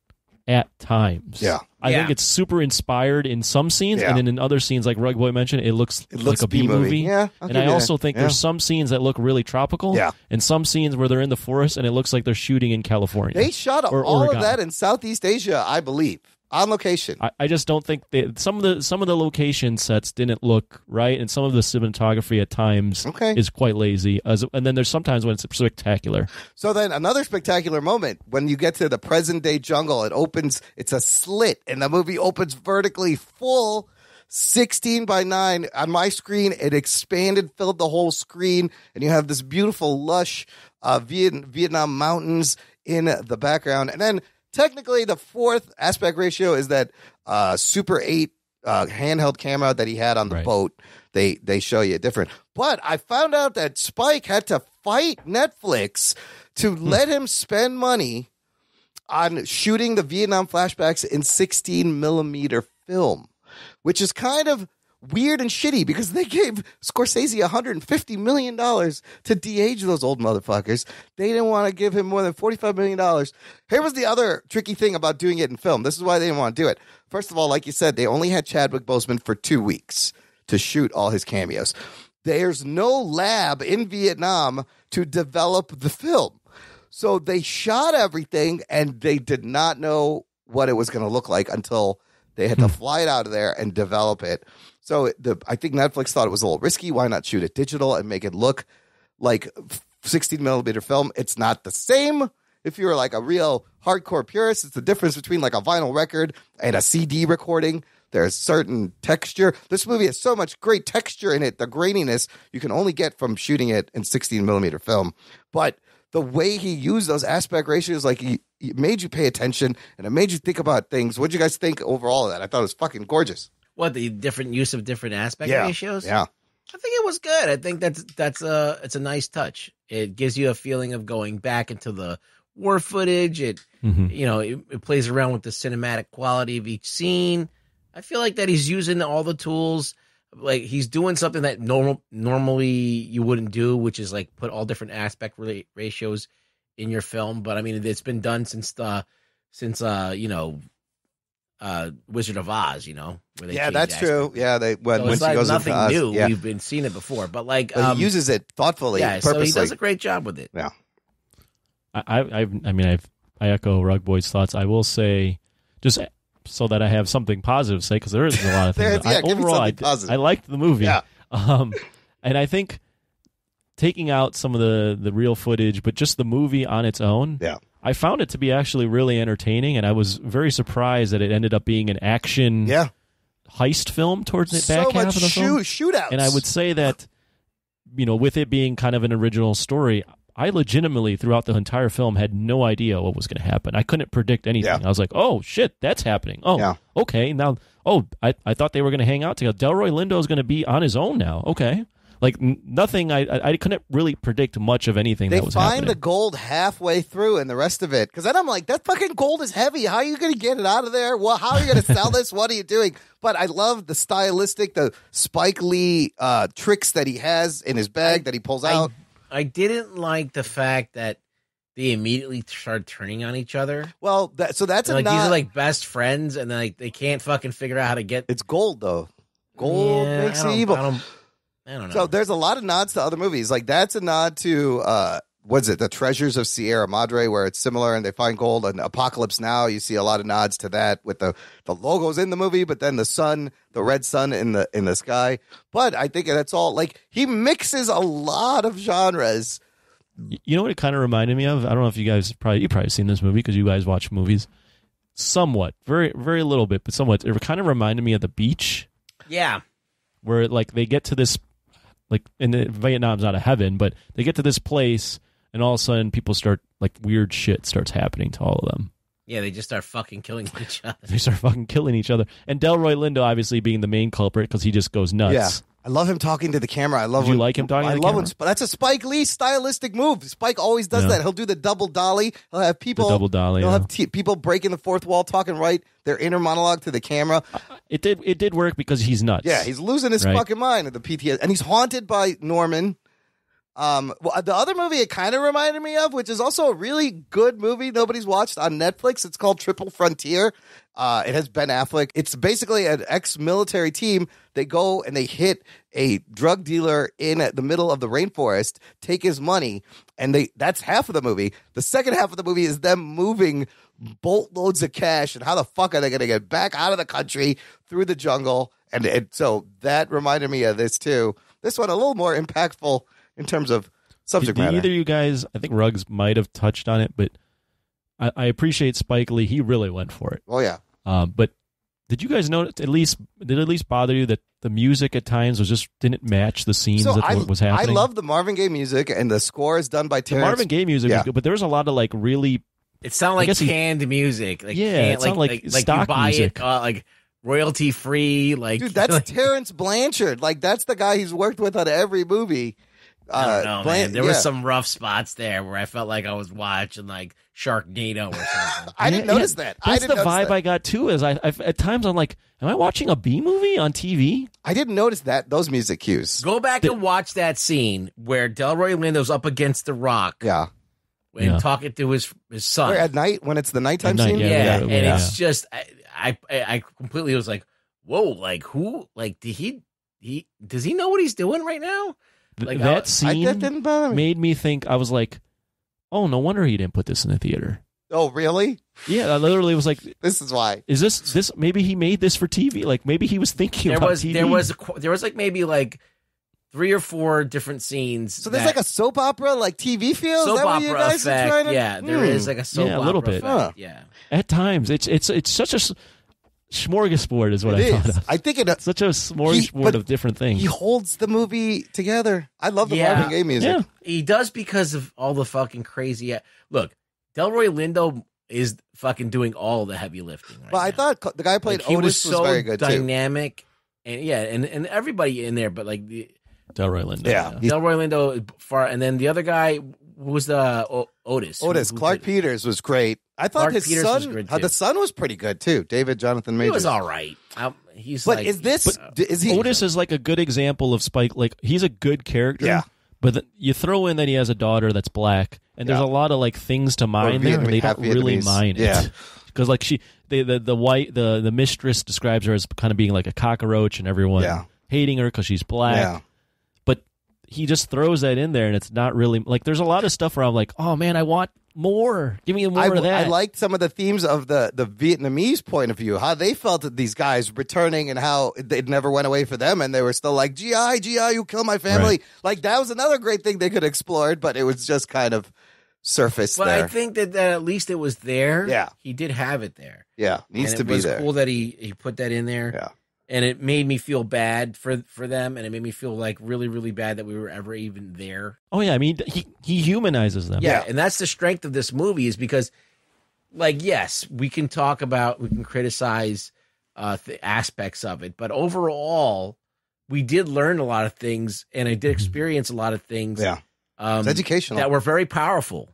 at times. Yeah. I think it's super inspired in some scenes, and then in other scenes, like Rug Boy mentioned, it looks like a B-movie. Yeah, and I also think there's some scenes that look really tropical, and some scenes where they're in the forest and it looks like they're shooting in California. They shot or all Oregon. of that in Southeast Asia, I believe, on location. I just don't think some of the location sets didn't look right, and some of the cinematography at times is quite lazy. And then there's sometimes when it's spectacular. So then another spectacular moment when you get to the present day jungle, it opens. It's a slit, and the movie opens vertically, full 16:9 on my screen. It expanded, filled the whole screen, and you have this beautiful, lush Vietnam mountains in the background. And then technically the fourth aspect ratio is that Super 8 handheld camera that he had on the boat. They show you different. But I found out that Spike had to fight Netflix to let him spend money on shooting the Vietnam flashbacks in 16 millimeter film, which is kind of weird and shitty because they gave Scorsese $150 million to de-age those old motherfuckers. They didn't want to give him more than $45 million. Here was the other tricky thing about doing it in film. This is why they didn't want to do it. First of all, like you said, they only had Chadwick Boseman for 2 weeks to shoot all his cameos. There's no lab in Vietnam to develop the film. So they shot everything and they did not know what it was going to look like until they had to fly it out of there and develop it. So I think Netflix thought it was a little risky. Why not shoot it digital and make it look like 16 millimeter film? It's not the same. If you're like a real hardcore purist, it's the difference between like a vinyl record and a CD recording. There's certain texture. This movie has so much great texture in it. The graininess you can only get from shooting it in 16 millimeter film. But the way he used those aspect ratios, like he made you pay attention and it made you think about things. What'd you guys think overall of that? I thought it was fucking gorgeous. What, the different use of different aspect ratios? Yeah. I think it was good. I think it's a nice touch. It gives you a feeling of going back into the war footage. It it plays around with the cinematic quality of each scene. I feel like that he's using all the tools. Like he's doing something that normally you wouldn't do, which is like put all different aspect ratios in your film. But I mean, it's been done since Wizard of Oz, where they that's true. Yeah, when she goes nothing into Oz, new. yeah. We've been seeing it before, but like he uses it thoughtfully. Yeah, purposely. so he does a great job with it. Yeah, I echo Rug Boy's thoughts. I will say, just so that I have something positive to say, because there isn't a lot of things. Overall, I liked the movie. Yeah. And I think taking out some of the real footage, but just the movie on its own. Yeah. I found it to be actually really entertaining, and I was very surprised that it ended up being an action heist film towards the back half of the film. Shootouts. And I would say that, with it being kind of an original story, I legitimately, throughout the entire film, had no idea what was going to happen. I couldn't predict anything. I was like, oh, shit, that's happening. Oh, okay. Now, I thought they were going to hang out together. Delroy Lindo is going to be on his own now. Okay. Like, nothing, I couldn't really predict much of anything that was happening. They find the gold halfway through and the rest of it. Because then I'm like, that fucking gold is heavy. How are you going to get it out of there? Well, how are you going to sell this? What are you doing? But I love the the Spike Lee tricks that he has in his bag that he pulls out. I didn't like the fact that they immediately started turning on each other. Well, that's these are like best friends, and then they can't fucking figure out how to get. It's gold though. Gold makes you evil. I don't know. So there's a lot of nods to other movies. Like that's a nod to The Treasures of Sierra Madre, where it's similar and they find gold. And Apocalypse Now, you see a lot of nods to that with the logos in the movie, but then the sun, the red sun in the sky. But I think that's all like he mixes a lot of genres. You know what it kind of reminded me of? I don't know if you guys you've probably seen this movie because you guys watch movies. Somewhat, very very little bit, but somewhat. It kind of reminded me of The Beach. Yeah, where like they get to this. Like, in Vietnam's not a heaven, but they get to this place, and all of a sudden, people start, like, weird shit starts happening to all of them. Yeah, they just start fucking killing each other. They start fucking killing each other. And Delroy Lindo, obviously, being the main culprit, because he just goes nuts. Yeah. I love him talking to the camera. I love. Do you like him talking to the camera? But that's a Spike Lee stylistic move. Spike always does that. He'll do the double dolly. He'll have people. The double dolly. He'll have people breaking the fourth wall, talking right their inner monologue to the camera. It did work because he's nuts. Yeah, he's losing his fucking mind at the PTSD, and he's haunted by Norman. Well, the other movie it kind of reminded me of, which is also a really good movie nobody's watched on Netflix. It's called Triple Frontier. It has Ben Affleck. It's basically an ex-military team. They go and they hit a drug dealer in the middle of the rainforest, take his money, and that's half of the movie. The second half of the movie is them moving boatloads of cash, and how the fuck are they going to get back out of the country through the jungle? And so that reminded me of this too. This one a little more impactful in terms of subject matter. Either you guys, I think Ruggs might have touched on it, but I appreciate Spike Lee. He really went for it. Oh yeah. But did you guys notice? Did it at least bother you that the music at times didn't match the scenes that was happening? I love the Marvin Gaye music, and the score is done by Terrence. The Marvin Gaye music is good, but there was a lot of like really It sounded like canned music. Like it sounded like stock you buy music. it like royalty free. Like dude, that's Terrence Blanchard. Like that's the guy he's worked with on every movie. I don't know, man. There was some rough spots there where I felt like I was watching like Sharknado or something. I didn't notice that. That's the vibe I got too. Is I at times I'm like, am I watching a B movie on TV? I didn't notice those music cues. Go back and watch that scene where Delroy Lindo's up against the rock. Yeah. And talking to his son. Or at night when it's the nighttime scene. And it's just I completely was like, whoa, like who? Like does he know what he's doing right now? Like that scene made me think. I was like, oh, no wonder he didn't put this in the theater. Oh, really? Yeah, I literally was like, this is why. Is this maybe he made this for TV? Like maybe he was thinking about TV. There was like maybe like 3 or 4 different scenes. So there's like a soap opera, like TV feel. Soap is that what opera you guys effect. are trying to? Yeah, there is like a soap opera a little bit. Effect. Yeah. At times, it's such a smorgasbord is what I thought of. I think it's such a smorgasbord of different things. He holds the movie together. I love the Marvin Gaye music. Yeah. He does because of all the fucking crazy. Look, Delroy Lindo is fucking doing all the heavy lifting. Right I thought the guy who played Otis was very good dynamic, too. And everybody in there, but like Delroy Lindo. Yeah, Delroy Lindo and then the other guy was the Otis. Clark Peters was great. I thought his son, the son was pretty good too. David Jonathan Majors. He was all right. Is he Otis is like a good example of Spike. Like he's a good character. Yeah. But you throw in that he has a daughter that's black, and there's a lot of like things to mine there, and they don't really mine it. Yeah. Because like the mistress describes her as kind of being like a cockroach, and everyone hating her because she's black. Yeah. But he just throws that in there, and it's not really like there's a lot of stuff where I'm like, oh man, I want more. Give me more of that. I liked some of the themes of the Vietnamese point of view, how they felt that these guys returning and how it never went away for them, and they were still like, GI, you kill my family. Right. Like that was another great thing they could explore, but it was just kind of surface there. I think that at least it was there. Yeah. He did have it there. Yeah, needs to be there. It was cool that he put that in there. Yeah. And it made me feel bad for them, and it made me feel like really, really bad that we were ever even there. Oh yeah, I mean he humanizes them. Yeah, and that's the strength of this movie is because, like, yes, we can criticize the aspects of it, but overall, we did learn a lot of things, and I did experience a lot of things. Yeah, it's educational that were very powerful.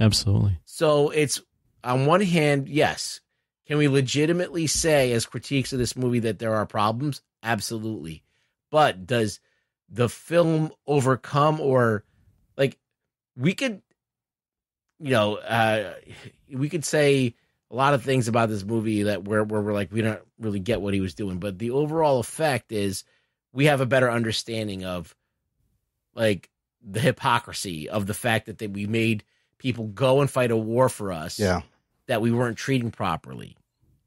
Absolutely. So it's on one hand, yes. Can we legitimately say, as critiques of this movie, that there are problems? Absolutely. But does the film overcome or, like, we could, we could say a lot of things about this movie that where we're like, we don't really get what he was doing. But the overall effect is we have a better understanding of, like, the hypocrisy of the fact that we made people go and fight a war for us. Yeah. That we weren't treating properly.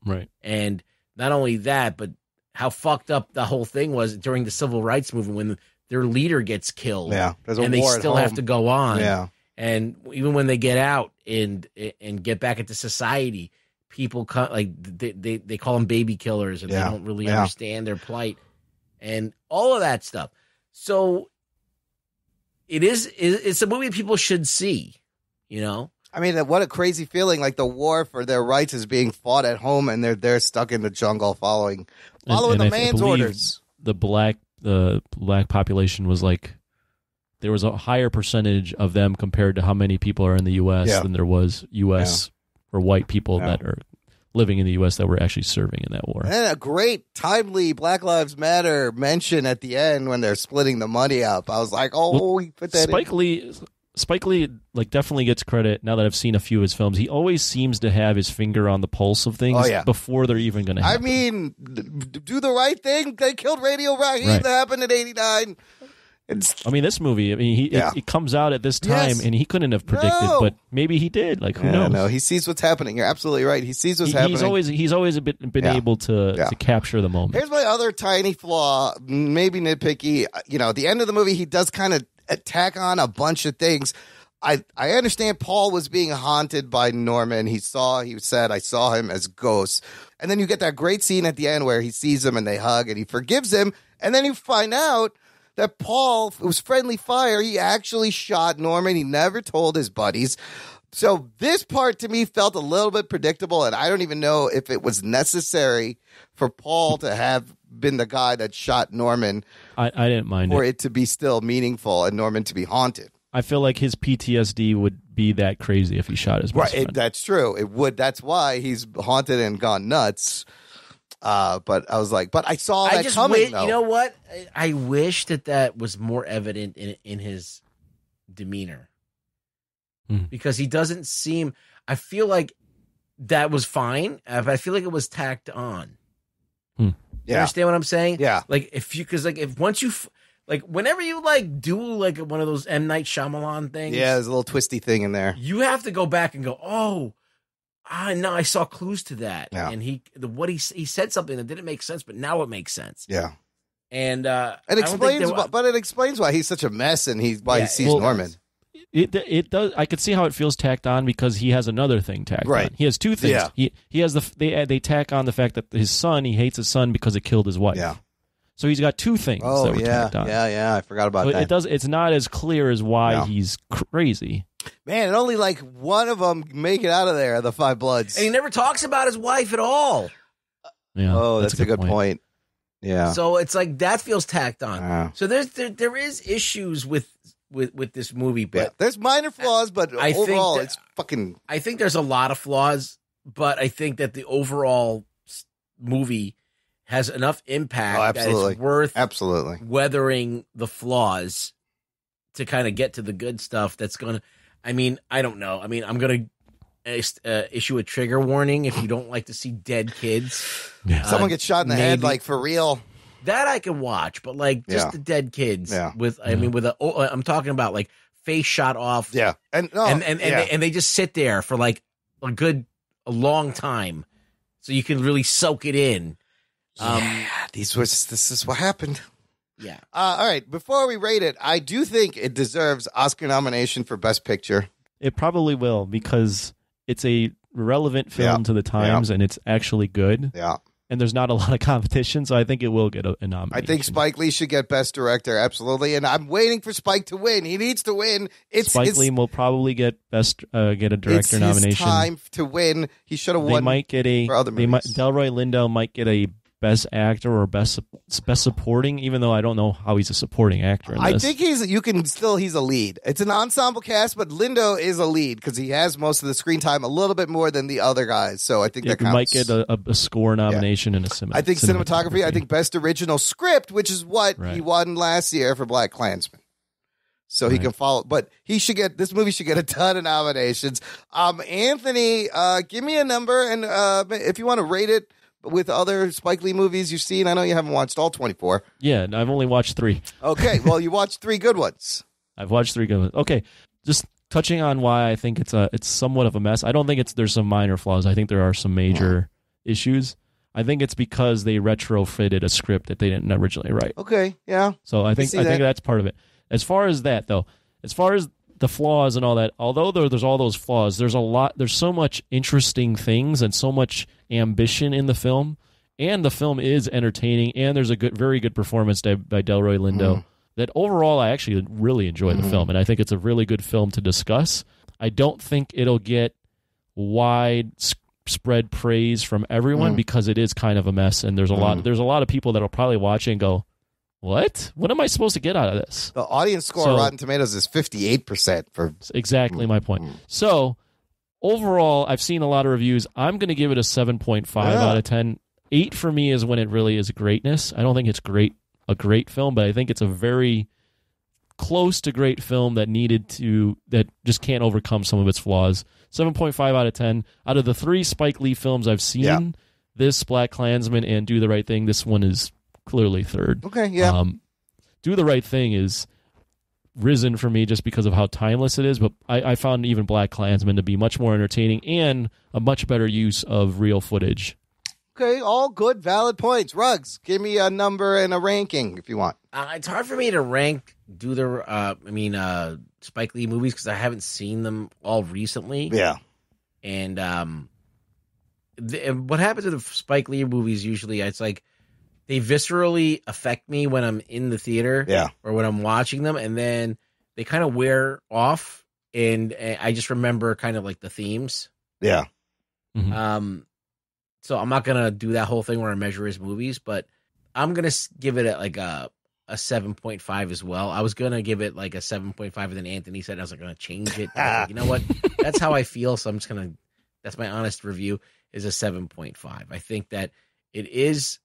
Right. And not only that, but how fucked up the whole thing was during the civil rights movement when their leader gets killed. Yeah. And they still have to go on. Yeah. And even when they get out and get back into society, people they call them baby killers and they don't really understand their plight and all of that stuff. So it's a movie people should see, I mean, what a crazy feeling! Like the war for their rights is being fought at home, and they're stuck in the jungle following the man's orders. The black population was like there was a higher percentage of them compared to how many people are in the U.S. than there was U.S. or white people that are living in the U.S. that were actually serving in that war. And a great, timely Black Lives Matter mention at the end when they're splitting the money up. I was like, he put that in. Spike Lee like definitely gets credit now that I've seen a few of his films. He always seems to have his finger on the pulse of things before they're even going to happen. I mean, do the right thing. They killed Radio Raheem. That happened in '89. I mean, this movie. I mean, it comes out at this time, and he couldn't have predicted, but maybe he did. Like, who knows? No, he sees what's happening. You're absolutely right. He sees what's happening. He's always been able to capture the moment. Here's my other tiny flaw, maybe nitpicky. At the end of the movie, he does kind of tack on a bunch of things. I understand Paul was being haunted by Norman. He said, I saw him as ghosts. And then you get that great scene at the end where he sees him and they hug and he forgives him. And then you find out that Paul, it was friendly fire. He actually shot Norman. He never told his buddies. So this part to me felt a little bit predictable, and I don't even know if it was necessary for Paul to have been the guy that shot Norman. I didn't mind for it to be still meaningful and Norman to be haunted. I feel like his PTSD would be that crazy if he shot his best friend. That's true. It would. That's why he's haunted and gone nuts. But I was like, but I saw that coming, though. You know what? I wish that was more evident in his demeanor. Because he doesn't seem... I feel like that was fine, but I feel like it was tacked on. You understand what I'm saying? Yeah. Like, whenever you do one of those M. Night Shyamalan things. Yeah, there's a little twisty thing in there. You have to go back and go, no, I saw clues to that. Yeah. And he said something that didn't make sense, but now it makes sense. Yeah. And it explains why he's such a mess and why he sees Norman. It does. I could see how it feels tacked on because he has another thing tacked on. He has two things. Yeah. He has they tack on the fact that he hates his son because it killed his wife. Yeah. So he's got two things that were tacked on. Yeah, I forgot about that. It's not as clear as why he's crazy. Man, and only one of them make it out of there, the Five Bloods. And he never talks about his wife at all. Yeah. Oh, that's a good point. Yeah. So it's like that feels tacked on. So there is issues with this movie, but there's minor flaws, but overall it's fucking... I think there's a lot of flaws, but I think that the overall movie has enough impact that it's worth weathering the flaws to kind of get to the good stuff that's going to... I mean, I don't know. I mean, I'm going to issue a trigger warning if you don't like to see dead kids. Someone gets shot in the head, for real. That I can watch, but just the dead kids I'm talking about face shot off. Yeah. And they just sit there for a long time so you can really soak it in. This is what happened. Yeah. All right. Before we rate it, I do think it deserves Oscar nomination for Best Picture. It probably will because it's a relevant film to the times and it's actually good. Yeah. And there's not a lot of competition, so I think it will get a nomination. I think Spike Lee should get Best Director, absolutely. And I'm waiting for Spike to win. He needs to win. Spike Lee will probably get a director nomination. It's his time to win. He should have won. They might get Delroy Lindo might get a Best Actor or Best Supporting, even though I don't know how he's a supporting actor in this. I think he's a lead. It's an ensemble cast, but Lindo is a lead because he has most of the screen time a little bit more than the other guys. So I think that counts. Might get a score nomination and a cinematography. I think cinematography. I think Best Original Script, which is what he won last year for Black Klansman. So he can follow, but this movie should get a ton of nominations. Anthony, give me a number, and if you want to rate it with other Spike Lee movies you've seen. I know you haven't watched all 24. Yeah, I've only watched 3. Okay, well, you watched 3 good ones. I've watched 3 good ones. Okay, just touching on why I think it's somewhat of a mess. I don't think there's some minor flaws. I think there are some major issues. I think it's because they retrofitted a script that they didn't originally write. Okay, yeah. So I think that's part of it. As far as that, though, as far as the flaws and all that, although there's all those flaws, there's so much interesting things and so much ambition in the film, and the film is entertaining, and there's a very good performance by Delroy Lindo, that overall I actually really enjoy the film, and I think it's a really good film to discuss. I don't think it'll get widespread praise from everyone because it is kind of a mess, and there's a lot of people that'll probably watch it and go, what am I supposed to get out of this? The audience score on Rotten Tomatoes is 58% for exactly my point. So overall, I've seen a lot of reviews. I'm going to give it a 7.5 out of 10. 8 for me is when it really is greatness. I don't think it's a great film, but I think it's a very close to great film that just can't overcome some of its flaws. 7.5 out of 10. Out of the 3 Spike Lee films I've seen, this, Black Klansman, and Do the Right Thing, this one is clearly third. Okay, yeah. Do the Right Thing is risen for me just because of how timeless it is, but I found even Black Klansman to be much more entertaining and a much better use of real footage. Okay, all good, valid points. Ruggs, give me a number and a ranking if you want. It's hard for me to rank Spike Lee movies because I haven't seen them all recently. Yeah. And what happens to the Spike Lee movies usually, it's like they viscerally affect me when I'm in the theater or when I'm watching them, and then they kind of wear off and I just remember kind of like the themes. Yeah. Mm-hmm. So I'm not gonna do that whole thing where I measure his movies, but I'm gonna give it like a 7.5 as well. I was gonna give it like a 7.5, and then Anthony said I was gonna change it. Like, you know what? That's how I feel. So I'm just gonna. That's my honest review. Is a 7.5. I think that it is,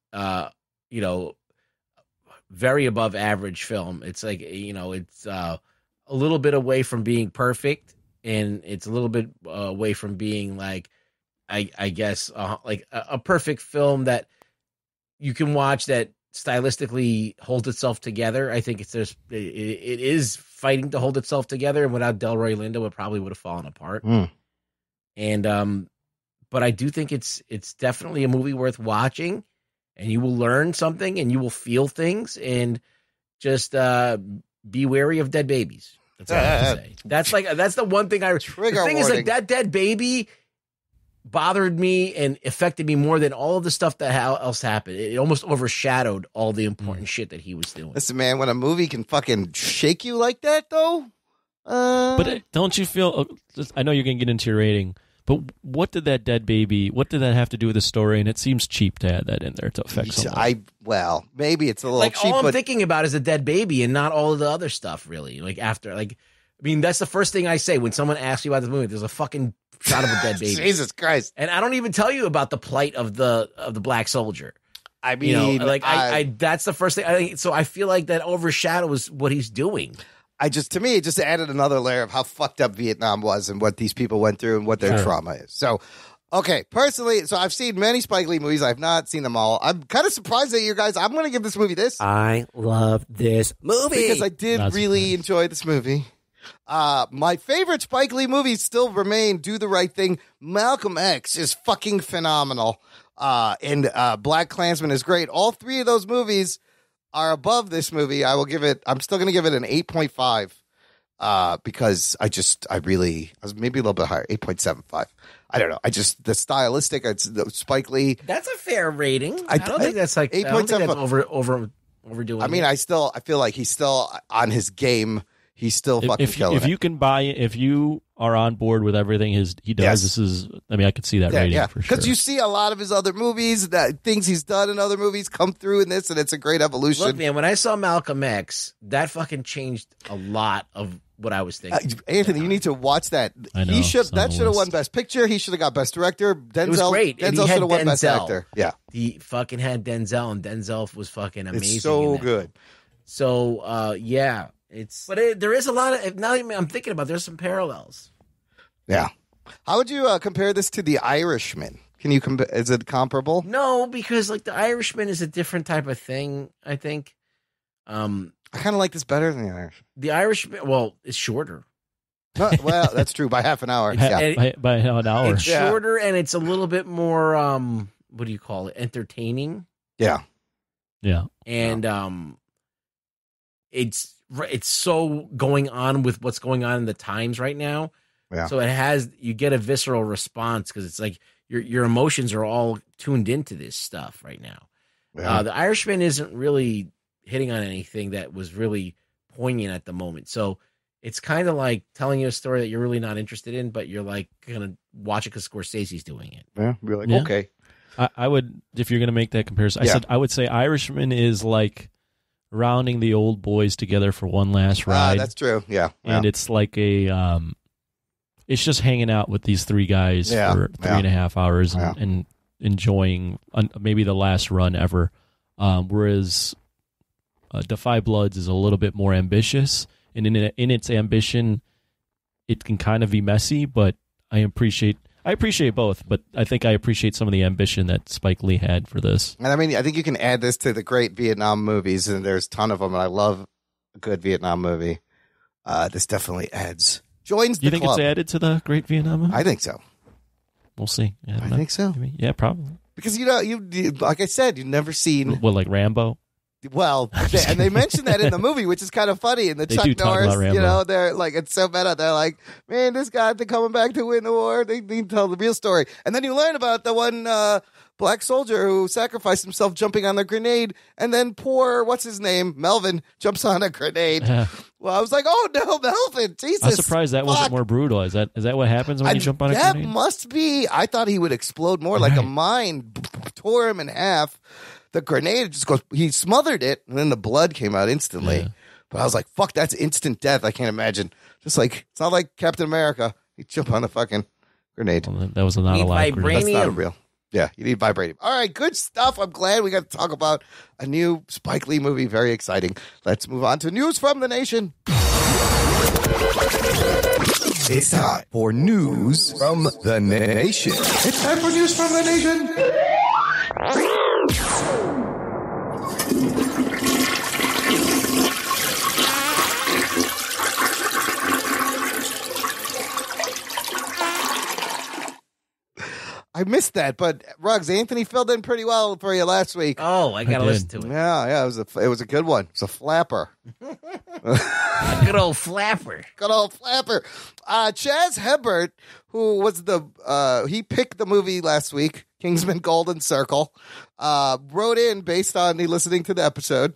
very above average film. It's like, it's a little bit away from being perfect, and it's a little bit away from being like, I guess, like a perfect film that you can watch that stylistically holds itself together. I think it is fighting to hold itself together, and without Delroy Lindo, it probably would have fallen apart. And but I do think it's definitely a movie worth watching, and you will learn something, and you will feel things, and just be wary of dead babies. That's all I have to say. That's the one thing the thing is, like, that dead baby bothered me and affected me more than all of the stuff that else happened. It almost overshadowed all the important shit that he was doing. Listen, man, when a movie can fucking shake you like that, though. But don't you feel? I know you're gonna get into your rating. But what did that dead baby, what did that have to do with the story? And it seems cheap to add that in there to affect someone. Well, maybe it's a little like, cheap. All I'm thinking about is a dead baby and not all of the other stuff, really. Like, after, like, I mean, that's the first thing I say when someone asks you about this movie. There's a fucking shot of a dead baby. Jesus Christ. And I don't even tell you about the plight of the black soldier. I mean, I that's the first thing. I think, so I feel like that overshadows what he's doing. To me, it just added another layer of how fucked up Vietnam was and what these people went through and what their trauma is. So, okay, personally, so I've seen many Spike Lee movies. I've not seen them all. I'm kind of surprised at you guys. I'm going to give this movie this. I love this movie. Because I did really enjoy this movie. My favorite Spike Lee movies still remain Do the Right Thing. Malcolm X is fucking phenomenal. And Black Klansman is great. All three of those movies are above this movie. I'm still going to give it an 8.5 because I was maybe a little bit higher, 8.75. I don't know. The stylistic, it's the Spike Lee. That's a fair rating. I don't think that's like 8.7. Overdoing. I mean, I feel like he's still on his game. He's still fucking killing it. If you can buy it, if you are on board with everything he does, this is, I mean, I could see that rating for sure. Because you see a lot of his other movies, things he's done in other movies come through in this, and it's a great evolution. Look, man, when I saw Malcolm X, that fucking changed a lot of what I was thinking. Anthony, you need to watch that. I know, that should have won Best Picture. He should have got Best Director. Denzel, it was great. Denzel should have won Best Actor. Yeah. He fucking had Denzel, and Denzel was fucking amazing. It's so good. So, yeah. There is a lot of, now I'm thinking about, there's some parallels. Yeah. How would you compare this to The Irishman? Can you is it comparable? No, because like The Irishman is a different type of thing, I think. I kind of like this better than The Irishman. The Irishman, well, it's shorter. Well, that's true, by half an hour. By an hour. It's shorter, and it's a little bit more, what do you call it, entertaining. Yeah. Yeah. And it's so going on with what's going on in the times right now. Yeah. So you get a visceral response because it's like your emotions are all tuned into this stuff right now. Yeah. The Irishman isn't really hitting on anything that was really poignant at the moment. So it's kind of like telling you a story that you're really not interested in, but you're like going to watch it because Scorsese's doing it. Yeah. You're like, okay. I would, if you're going to make that comparison, I would say Irishman is like rounding the old boys together for one last ride. That's true. Yeah. And it's like it's just hanging out with these three guys for 3.5 hours and enjoying maybe the last run ever. Whereas Defy Bloods is a little bit more ambitious, and in its ambition, it can kind of be messy. But I appreciate both, but I think I appreciate some of the ambition that Spike Lee had for this. And I mean, I think you can add this to the great Vietnam movies, and there's a ton of them, and I love a good Vietnam movie. This definitely adds. Joins the You think club. it's added to the great Vietnam movie? I think so. We'll see. Yeah, I think so. Yeah, probably. Because, you like I said, you've never seen. What, like Rambo? Well, they mentioned that in the movie, which is kind of funny. And the They Chuck do talk about Norris, Rambo. they're like, it's so meta. They're like, man, this guy, they're coming back to win the war. They need to tell the real story. And then you learn about the one black soldier who sacrificed himself jumping on the grenade. And then poor, what's his name? Melvin jumps on a grenade. Yeah. Well, I was like, oh no, Melvin, Jesus. I'm surprised that wasn't more brutal. Is that what happens when you jump on a That grenade? must be. I thought he would explode more like a mine, tore him in half. The grenade just goes, he smothered it, and then the blood came out instantly. Yeah. But I was like, fuck, that's instant death. I can't imagine. Just like, it's not like Captain America. He jump on the fucking grenade. Well, that was not a live grenade. That's not real. Yeah, you need vibranium. All right, good stuff. I'm glad we got to talk about a new Spike Lee movie. Very exciting. Let's move on to news from the nation. It's time for news from the nation. It's time for news from the nation. I missed that, but Ruggs, Anthony filled in pretty well for you last week. Oh, I gotta listen to it. Yeah, it was a good one. It's a flapper. Good old flapper. Good old flapper. Chaz Hebert, who was he picked the movie last week, Kingsman Golden Circle, wrote in based on me listening to the episode.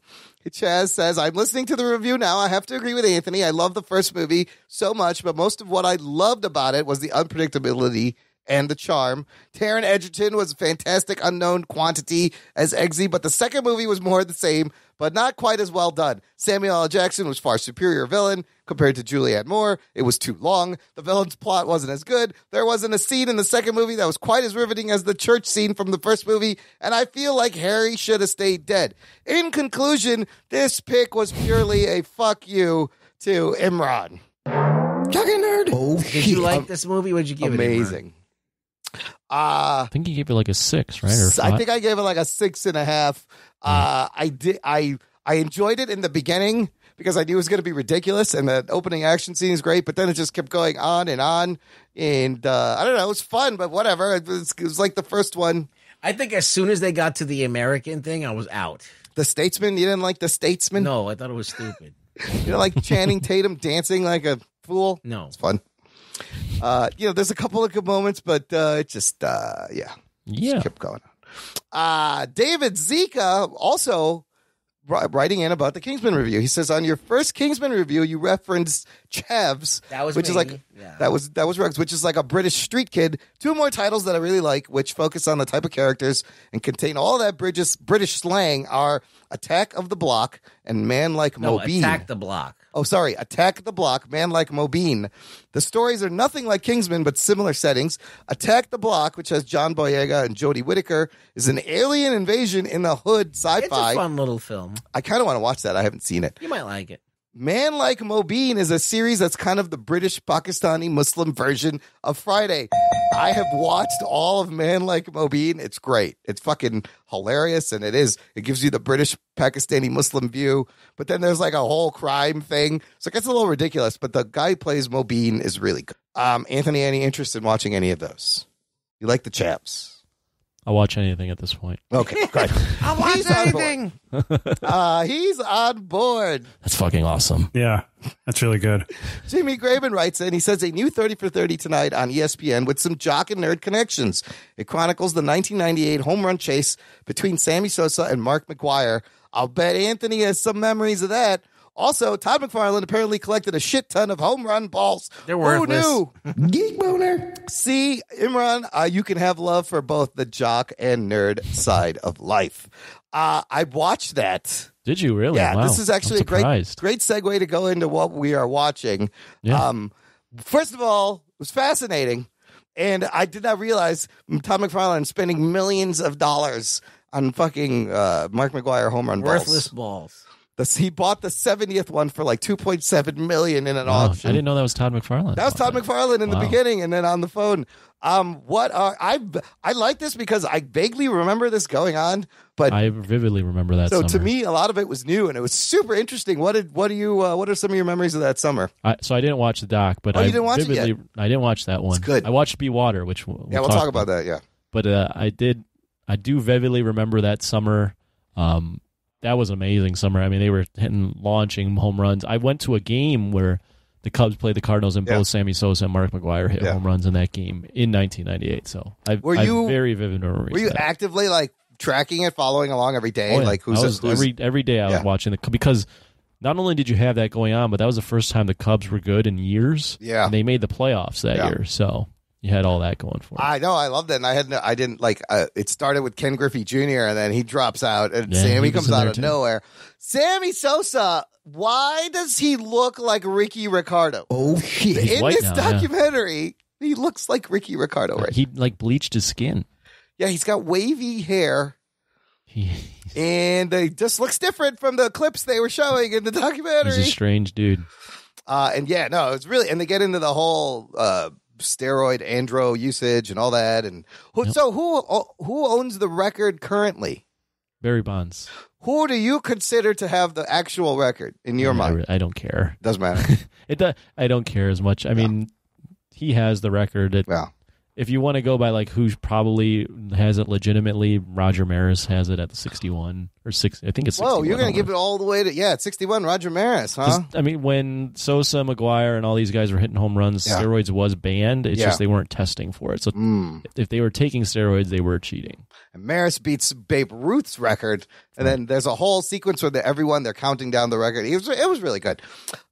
Chaz says, I'm listening to the review now. I have to agree with Anthony. I love the first movie so much, but most of what I loved about it was the unpredictability and the charm. Taron Egerton was a fantastic unknown quantity as Eggsy, but the second movie was more the same, but not quite as well done. Samuel L. Jackson was far superior villain compared to Julianne Moore. It was too long. The villain's plot wasn't as good. There wasn't a scene in the second movie that was quite as riveting as the church scene from the first movie, and I feel like Harry should have stayed dead. In conclusion, this pick was purely a fuck you to Imran. Talking nerd. Oh, Did you like this movie? What'd you give it? Amazing. I think you gave it like a 6, right? Or I think I gave it like a 6.5. I enjoyed it in the beginning because I knew it was going to be ridiculous, and the opening action scene is great. But then it just kept going on, and I don't know. It was fun, but whatever. It was like the first one. I think as soon as they got to the American thing, I was out. The Statesman. You didn't like the Statesman? No, I thought it was stupid. You didn't like Channing Tatum dancing like a fool? No, it's fun. There's a couple of good moments, but it just kept going on. David Zika also writing in about the Kingsman review. He says, on your first Kingsman review, you referenced Chevs, that was which me. is like that was Ruggs, which is like a British street kid. Two more titles that I really like, which focus on the type of characters and contain all that British slang, are Attack of the Block and Man Like Mobeen. Attack the Block. Oh, sorry. Attack the Block, Man Like Mobeen. The stories are nothing like Kingsman, but similar settings. Attack the Block, which has John Boyega and Jodie Whittaker, is an alien invasion in the hood sci-fi. It's a fun little film. I kind of want to watch that. I haven't seen it. You might like it. Man Like Mobeen is a series that's kind of the British Pakistani Muslim version of Friday. I have watched all of Man Like Mobeen. It's great. It's fucking hilarious, and it gives you the British Pakistani Muslim view, but then there's like a whole crime thing. So it gets a little ridiculous, but the guy who plays Mobeen is really good. Anthony, any interest in watching any of those? You like the chaps? I'll watch anything at this point. Okay, good. I'll watch anything. He's on board. That's fucking awesome. Yeah, that's really good. Jimmy Graben writes in, he says, a new 30 for 30 tonight on ESPN with some jock and nerd connections. It chronicles the 1998 home run chase between Sammy Sosa and Mark McGwire. I'll bet Anthony has some memories of that. Also, Todd McFarlane apparently collected a shit ton of home run balls. They're worthless. Who knew? Geek boner. See, Imran, you can have love for both the jock and nerd side of life. I watched that. Did you really? Yeah, wow. This is actually a great segue to go into what we are watching. Yeah. First of all, it was fascinating, and I did not realize Todd McFarlane spending millions of dollars on fucking Mark McGwire home run balls. Worthless balls. He bought the 70th one for like $2.7 million in an auction. I didn't know that was Todd McFarlane. That was Todd McFarlane in the beginning, and then on the phone. I like this because I vaguely remember this going on, but I vividly remember that. So summer. to me, a lot of it was new, and it was super interesting. What are some of your memories of that summer? So I didn't watch the doc, but you didn't watch it yet? I didn't watch that one. It's good. I watched Be Water, which we'll talk about that. Yeah, but I do vividly remember that summer. that was an amazing summer. I mean, they were launching home runs. I went to a game where the Cubs played the Cardinals, and both Sammy Sosa and Mark McGwire hit home runs in that game in 1998. So I have very vivid memories. Were you actively like tracking it, following along every day? Oh, yeah. Like every day I was watching because not only did you have that going on, but that was the first time the Cubs were good in years. Yeah, and they made the playoffs that year. So you had all that going for it. I know, I loved it. And I didn't like. It started with Ken Griffey Jr. and then he drops out, and Sammy comes out of nowhere. Sammy Sosa. Why does he look like Ricky Ricardo? Oh shit! In this documentary, he looks like Ricky Ricardo. Right? He like bleached his skin. Yeah, he's got wavy hair. And he just looks different from the clips they were showing in the documentary. He's a strange dude. It's really, and they get into the whole steroid andro usage and all that. And so who owns the record currently? Barry Bonds. Who do you consider to have the actual record in your mind? I don't care. Doesn't matter. I don't care as much. I mean, he has the record. If you want to go by like who probably has it legitimately, Roger Maris has it at the 61 or 6. I think it's 61. Whoa, you're going to give it all the way to it's 61. Roger Maris, huh? I mean, when Sosa, McGwire, and all these guys were hitting home runs, steroids was banned. It's just they weren't testing for it. So if they were taking steroids, they were cheating. And Maris beats Babe Ruth's record, and then there's a whole sequence where they're counting down the record. It was really good.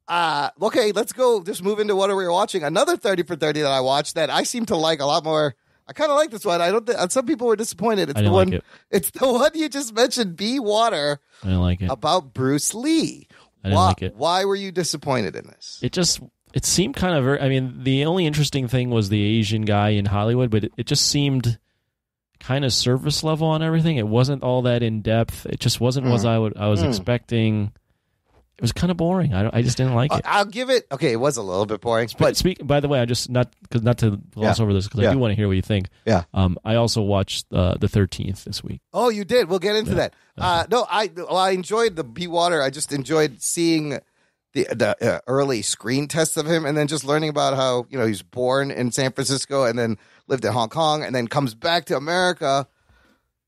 Okay, let's go. Just move into what are we watching? Another 30 for 30 that I watched that I seem to like a lot more. I kind of like this one. I don't think some people were disappointed. It's the one. Like it. It's the one you just mentioned. Be Water. I didn't like it. About Bruce Lee. I didn't like it. Why were you disappointed in this? It seemed kind of. I mean, the only interesting thing was the Asian guy in Hollywood, but it just seemed kind of surface level on everything. It wasn't all that in depth. It just wasn't what I was expecting. It was kind of boring. I just didn't like it. I'll give it. Okay, it was a little bit boring. But by the way, I just not to gloss over this because I do want to hear what you think. Yeah. I also watched the 13th this week. Oh, you did. We'll get into that. I enjoyed the Be Water. I just enjoyed seeing the early screen tests of him, and then just learning about how he was born in San Francisco and then lived in Hong Kong, and then comes back to America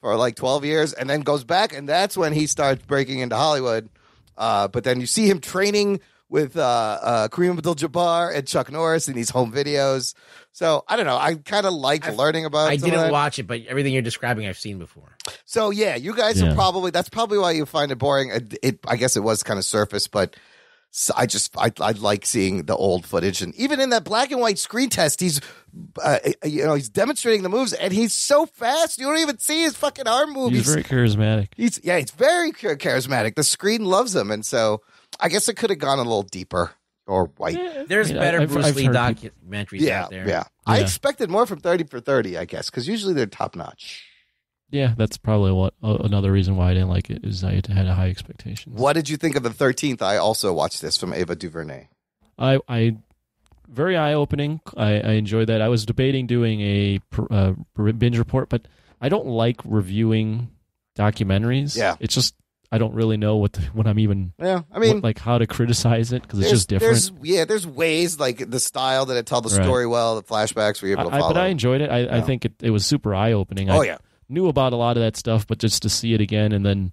for like 12 years, and then goes back, and that's when he starts breaking into Hollywood. But then you see him training with Kareem Abdul-Jabbar and Chuck Norris in these home videos. So I don't know. I kind of like learning about. I didn't watch it, but everything you're describing, I've seen before. So yeah, you guys are probably. That's probably why you find it boring. I guess it was kind of surface, but I like seeing the old footage, and even in that black and white screen test, he's demonstrating the moves, and he's so fast you don't even see his fucking arm move. He's very charismatic. He's very charismatic. The screen loves him, and so I guess it could have gone a little deeper or white. There's better Bruce Lee documentaries out there. Yeah, I expected more from 30 for 30, I guess, because usually they're top notch. Yeah, that's probably another reason why I didn't like it is I had high expectations. What did you think of the 13th? I also watched this from Ava DuVernay. I very eye-opening. I enjoyed that. I was debating doing a binge report, but I don't like reviewing documentaries. Yeah. It's just I don't really know what I'm even. Yeah, I mean, how to criticize it because it's just different. There's ways like the style that it tell the story well, the flashbacks were able to follow. But I enjoyed it. I think it was super eye-opening. Oh, yeah. Knew about a lot of that stuff, but just to see it again, and then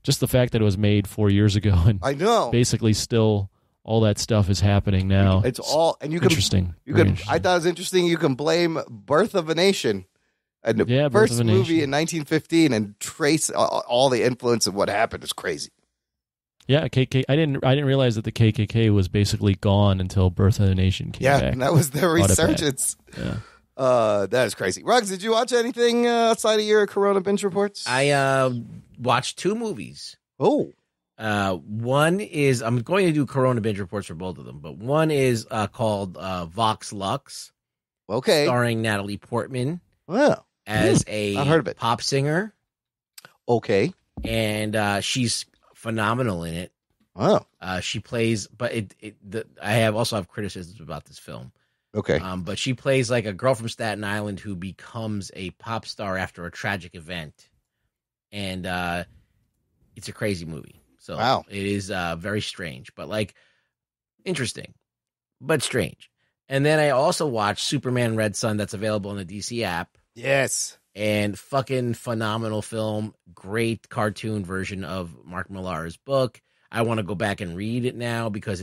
just the fact that it was made 4 years ago, and I know basically still all that stuff is happening now. It's all and you can interesting. I thought it was interesting. You can blame Birth of a Nation, and the first movie in 1915, and trace all the influence of what happened. It's crazy. Yeah, KK. I didn't realize that the KKK was basically gone until Birth of a Nation came back. Yeah, and that was their resurgence. Yeah. That is crazy. Ruggs, did you watch anything outside of your Corona binge reports? I watched 2 movies. Oh. One is, I'm going to do Corona binge reports for both of them, but one is called Vox Lux. Okay. Starring Natalie Portman as a pop singer. Okay. And she's phenomenal in it. Oh. She plays, but I also have criticisms about this film. Okay. But she plays like a girl from Staten Island who becomes a pop star after a tragic event. And it's a crazy movie. So it is very strange, but like interesting, but strange. And then I also watched Superman Red Son that's available on the DC app. Yes. and fucking phenomenal film. Great cartoon version of Mark Millar's book. I want to go back and read it now because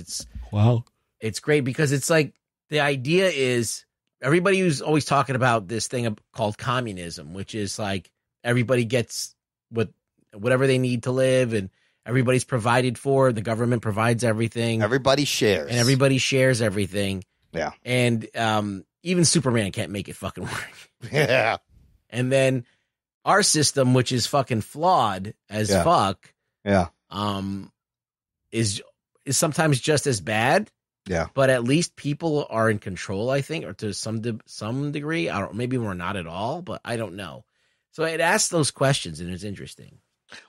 it's great because it's like the idea is everybody who's always talking about this thing called communism, which is like everybody gets whatever they need to live and everybody's provided for. The government provides everything. Everybody shares. And everybody shares everything. Yeah. And even Superman can't make it fucking work. Yeah. And then our system, which is fucking flawed as fuck, is sometimes just as bad. Yeah. But at least people are in control, I think, or to some degree. Maybe we're not at all, but I don't know. So it asks those questions, and it's interesting.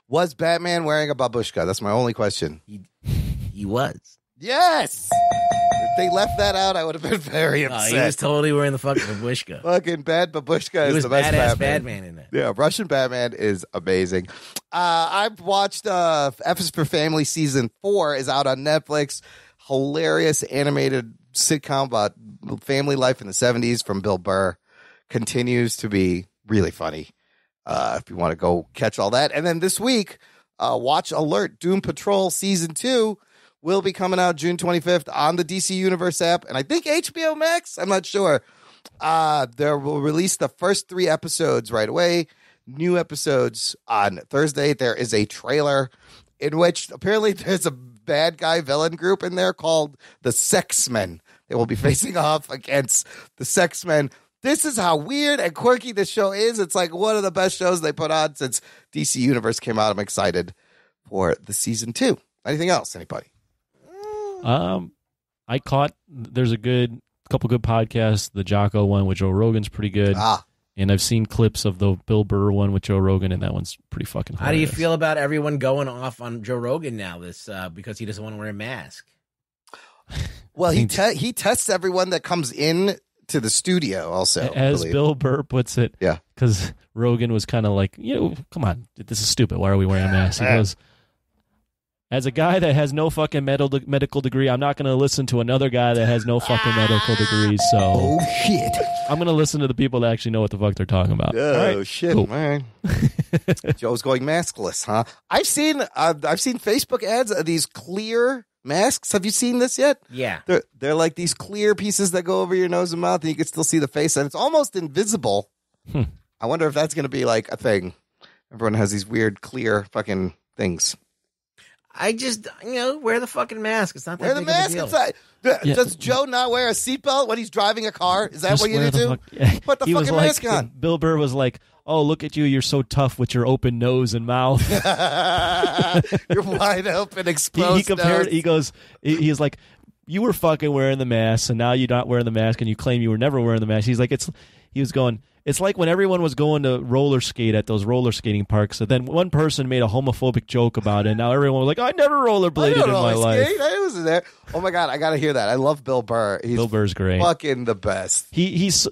Was Batman wearing a babushka? That's my only question. He was. Yes. If they left that out, I would have been very upset. He was totally wearing the fucking babushka. Fucking bad babushka is the best Batman in it. Yeah, Russian Batman is amazing. I've watched F is for Family season 4 is out on Netflix. Hilarious animated sitcom about family life in the 70s from Bill Burr. Continues to be really funny. If you want to go catch all that. And then this week, watch Alert Doom Patrol season 2 will be coming out June 25th on the DC Universe app. And I think HBO Max, I'm not sure. They will release the first 3 episodes right away. New episodes on Thursday. There is a trailer in which apparently there's a bad guy villain group in there called the Sex Men. They will be facing off against the Sex Men. This is how weird and quirky this show is. It's like one of the best shows they put on since DC Universe came out. I'm excited for the season 2. Anything else? Anybody? I caught there's a couple good podcasts. The Jocko one with Joe Rogan's pretty good. And I've seen clips of the Bill Burr one with Joe Rogan, and that one's pretty fucking hilarious. How do you feel about everyone going off on Joe Rogan now? Because he doesn't want to wear a mask. Well, he tests everyone that comes in to the studio also. As Bill Burr puts it, yeah, because Rogan was kind of like, come on, this is stupid. Why are we wearing a mask? He goes, as a guy that has no fucking medical degree, I'm not going to listen to another guy that has no fucking medical degree. So, shit, I'm going to listen to the people that actually know what the fuck they're talking about. Oh shit, cool. Man. Joe's going maskless, huh? I've seen Facebook ads of these clear masks. Have you seen this yet? Yeah. They're like these clear pieces that go over your nose and mouth, and you can still see the face, and it's almost invisible. I wonder if that's going to be like a thing. Everyone has these weird clear fucking things. I just, wear the fucking mask. It's not that wear the big mask of a inside. deal. Does Joe not wear a seatbelt when he's driving a car? Is that Just what you wear do? Put the fucking mask on. Bill Burr was like, oh, look at you. You're so tough with your open nose and mouth. You're wide open, exposed. He compared. He goes. He's like, you were fucking wearing the mask, and now you're not wearing the mask, and you claim you were never wearing the mask. He's like, he was going. It's like when everyone was going to roller skate at those roller skating parks. So then one person made a homophobic joke about it. And now everyone was like, I never rollerbladed in my life. I was there. Oh my God, I got to hear that. I love Bill Burr. Bill Burr's great. Fucking the best. He's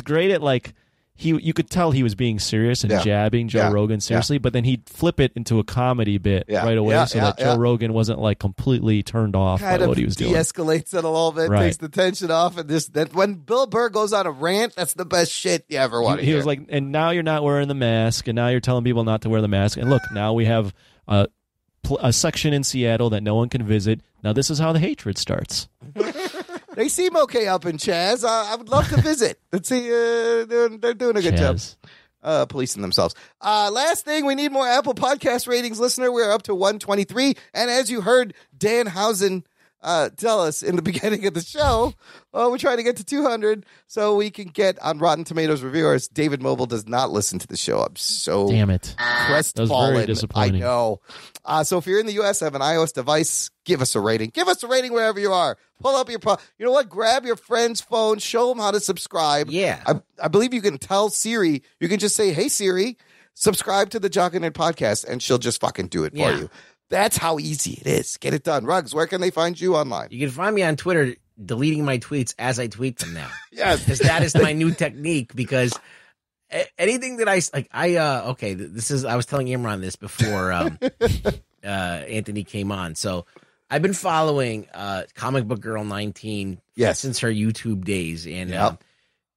great at like, you could tell he was being serious and jabbing Joe Rogan seriously, but then he'd flip it into a comedy bit right away so that Joe Rogan wasn't like completely turned off by what he was doing. De-escalates it a little bit, takes the tension off, and when Bill Burr goes on a rant, that's the best shit you ever want to hear. He was like, and now you're not wearing the mask, and now you're telling people not to wear the mask, and look, now we have a section in Seattle that no one can visit. Now this is how the hatred starts. They seem okay up in Chaz. I would love to visit. Let's see. They're doing a good job. Policing themselves. Last thing, we need more Apple Podcast ratings, listener. We're up to 123. And as you heard Dan Housen tell us in the beginning of the show, we're trying to get to 200 so we can get on Rotten Tomatoes reviewers. David Mobile does not listen to the show. I'm so damn it. Crestfallen. That was very disappointing. I know. So if you're in the U.S., have an iOS device, give us a rating. Give us a rating wherever you are. Pull up your you know what? Grab your friend's phone. Show them how to subscribe. Yeah. I believe you can tell Siri. You can just say, hey, Siri, subscribe to the Jock and Nerd podcast, and she'll just fucking do it for you. That's how easy it is. Get it done. Ruggs, where can they find you online? You can find me on Twitter deleting my tweets as I tweet them now. Yes. Because that is my new technique, because anything that I was telling Imran this before Anthony came on. So I've been following Comic Book Girl 19 since her YouTube days. And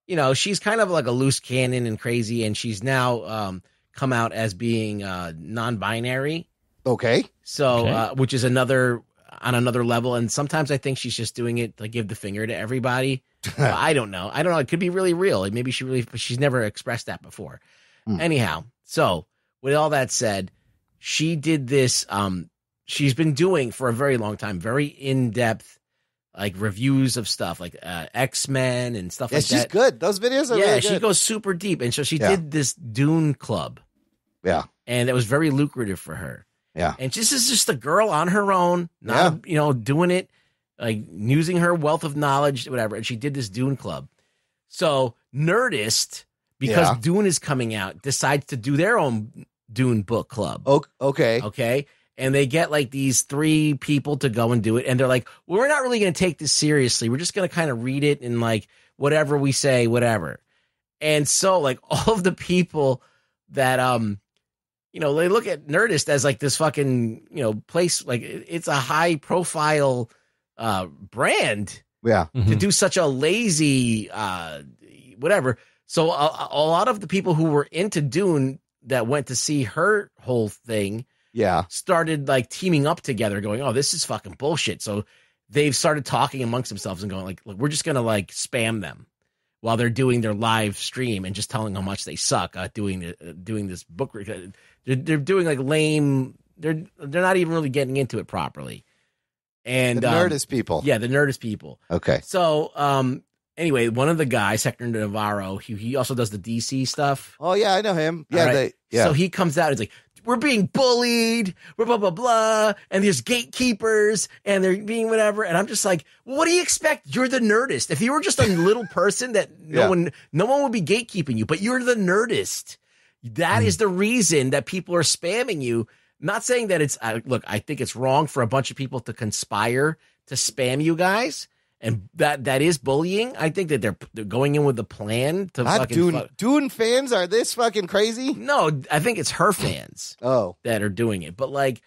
you know, she's kind of like a loose cannon and crazy, and she's now come out as being non-binary. Okay. So, which is on another level. And sometimes I think she's just doing it to give the finger to everybody. I don't know. It could be really real. Like maybe she's never expressed that before. Anyhow, so with all that said, she did this. She's been doing for a very long time, very in-depth, like reviews of stuff like X-Men and stuff like that. She's good. Those videos are really good. She goes super deep. And so she did this Dune Club. Yeah. And it was very lucrative for her. Yeah. And this is just a girl on her own, not, doing it, like using her wealth of knowledge, whatever. And she did this Dune Club. So Nerdist, because Dune is coming out, decides to do their own Dune book club. Okay. Okay. And they get like these 3 people to go and do it. And they're like, well, we're not really going to take this seriously. We're just going to kind of read it and like whatever we say, whatever. And so like all of the people that, they look at Nerdist as like this fucking, place, like it's a high profile brand. Yeah. To do such a lazy, whatever. So a lot of the people who were into Dune that went to see her whole thing. Yeah. Started like teaming up together going, oh, this is fucking bullshit. So they've started talking amongst themselves and going like, look, we're just going to like spam them while they're doing their live stream and just telling how much they suck at doing this book. They're doing like lame. They're not even really getting into it properly. And the Nerdist people. Yeah. The Nerdist people. Okay. So, anyway, one of the guys, Hector Navarro, he also does the DC stuff. Oh yeah. I know him. Yeah. Right? So he comes out and he's like, we're being bullied, we're blah, blah, blah, and there's gatekeepers, and they're being whatever. And I'm just like, well, what do you expect? You're the Nerdist. If you were just a little person that no one would be gatekeeping you, but you're the Nerdist. That is the reason that people are spamming you. Not saying that it's, look, I think it's wrong for a bunch of people to conspire to spam you guys. And that is bullying. I think that they're going in with a plan to Dune fans are this fucking crazy? No, I think it's her fans. That are doing it. But like,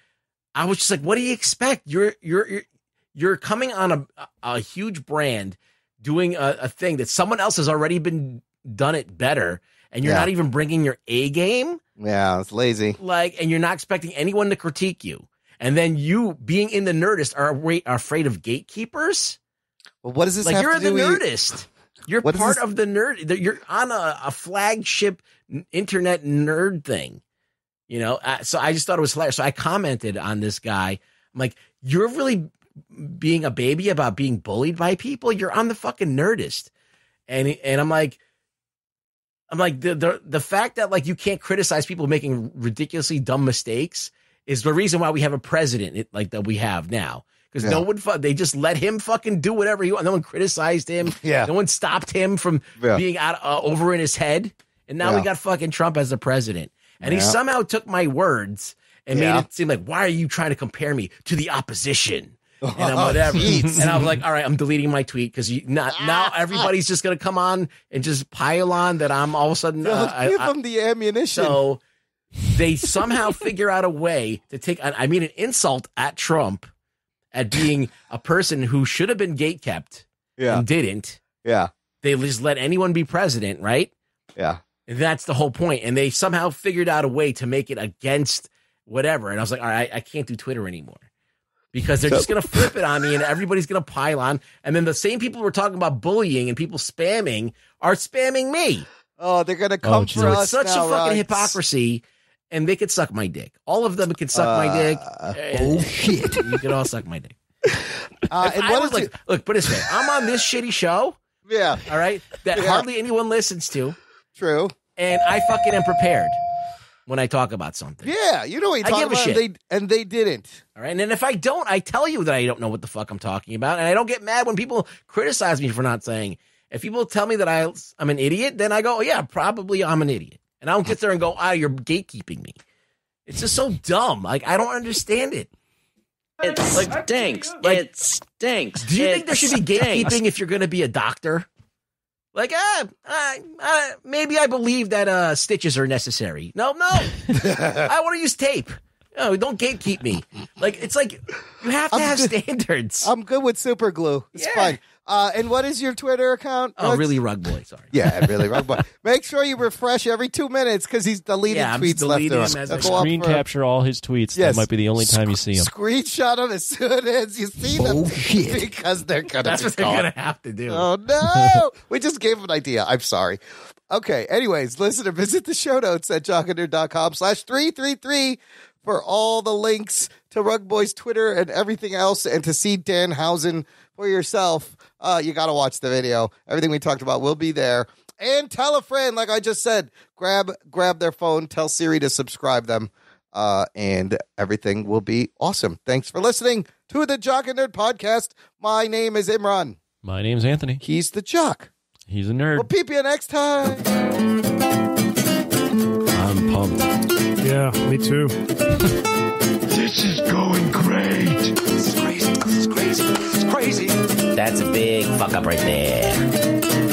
I was just like, what do you expect? You're coming on a huge brand doing a thing that someone else has already done it better, and you're not even bringing your A game. Yeah, it's lazy. Like, and you're not expecting anyone to critique you, and then you being in the Nerdist are afraid of gatekeepers. Well, what does this like? have You're to do the with Nerdist. You're part of the nerd. You're on a flagship internet nerd thing, So I just thought it was hilarious. So I commented on this guy. I'm like, you're really being a baby about being bullied by people. You're on the fucking Nerdist, and I'm like the fact that like you can't criticize people making ridiculously dumb mistakes is the reason why we have a president like that we have now. Because no one, they just let him fucking do whatever he wants. No one criticized him. Yeah. No one stopped him from being out over in his head. And now we got fucking Trump as the president. And he somehow took my words and made it seem like, why are you trying to compare me to the opposition? And whatever. And I was like, all right, I'm deleting my tweet because now everybody's just going to come on and just pile on that I'm all of a sudden. Give them the ammunition. So they somehow figure out a way to take, an insult at Trump. At being a person who should have been gatekept and didn't. Yeah. They just let anyone be president, right? Yeah. And that's the whole point. And they somehow figured out a way to make it against whatever. And I was like, all right, I can't do Twitter anymore. Because they're just going to flip it on me and everybody's going to pile on. And then the same people who were talking about bullying and people spamming are spamming me. Oh, they're going to come for us. It's such a fucking hypocrisy. And they could suck my dick. All of them could suck my dick. Bullshit. You could all suck my dick. Look, put it this way. I'm on this shitty show. Yeah. All right. That hardly anyone listens to. True. And I fucking am prepared when I talk about something. Yeah. You know what you're talking about. Shit. And they didn't. All right. And then if I don't, I tell you that I don't know what the fuck I'm talking about. And I don't get mad when people criticize me for not saying. If people tell me that I'm an idiot, then I go, oh, yeah, probably I'm an idiot. And I don't get there and go, you're gatekeeping me. It's just so dumb. Like, I don't understand it. It stinks. It stinks. Do you think there should be gatekeeping if you're going to be a doctor? Like, maybe I believe that stitches are necessary. No. I want to use tape. No, don't gatekeep me. Like, it's like you have to have standards. I'm good with super glue. It's fine. And what is your Twitter account? Oh, really, Rug Boy. Sorry. Yeah, really, Rug Boy. Make sure you refresh every 2 minutes because he's deleting tweets left and right. Screen capture all his tweets. Yes. That might be the only time you see him. Screenshot them as soon as you see them. Because they're going to That's what they're going to have to do. Oh, no. We just gave him an idea. I'm sorry. Okay, anyways, listener, visit the show notes at jockandnerd.com/333 for all the links to Rug Boy's Twitter and everything else, and to see Danhausen for yourself. You got to watch the video. Everything we talked about will be there. And tell a friend, like I just said, grab their phone, tell Siri to subscribe them, and everything will be awesome. Thanks for listening to the Jock and Nerd podcast. My name is Imran. My name's Anthony. He's the Jock. He's a nerd. We'll peep you next time. I'm pumped. Yeah, me too. This is going great. This is crazy. This is crazy. This is crazy. That's a big fuck up right there.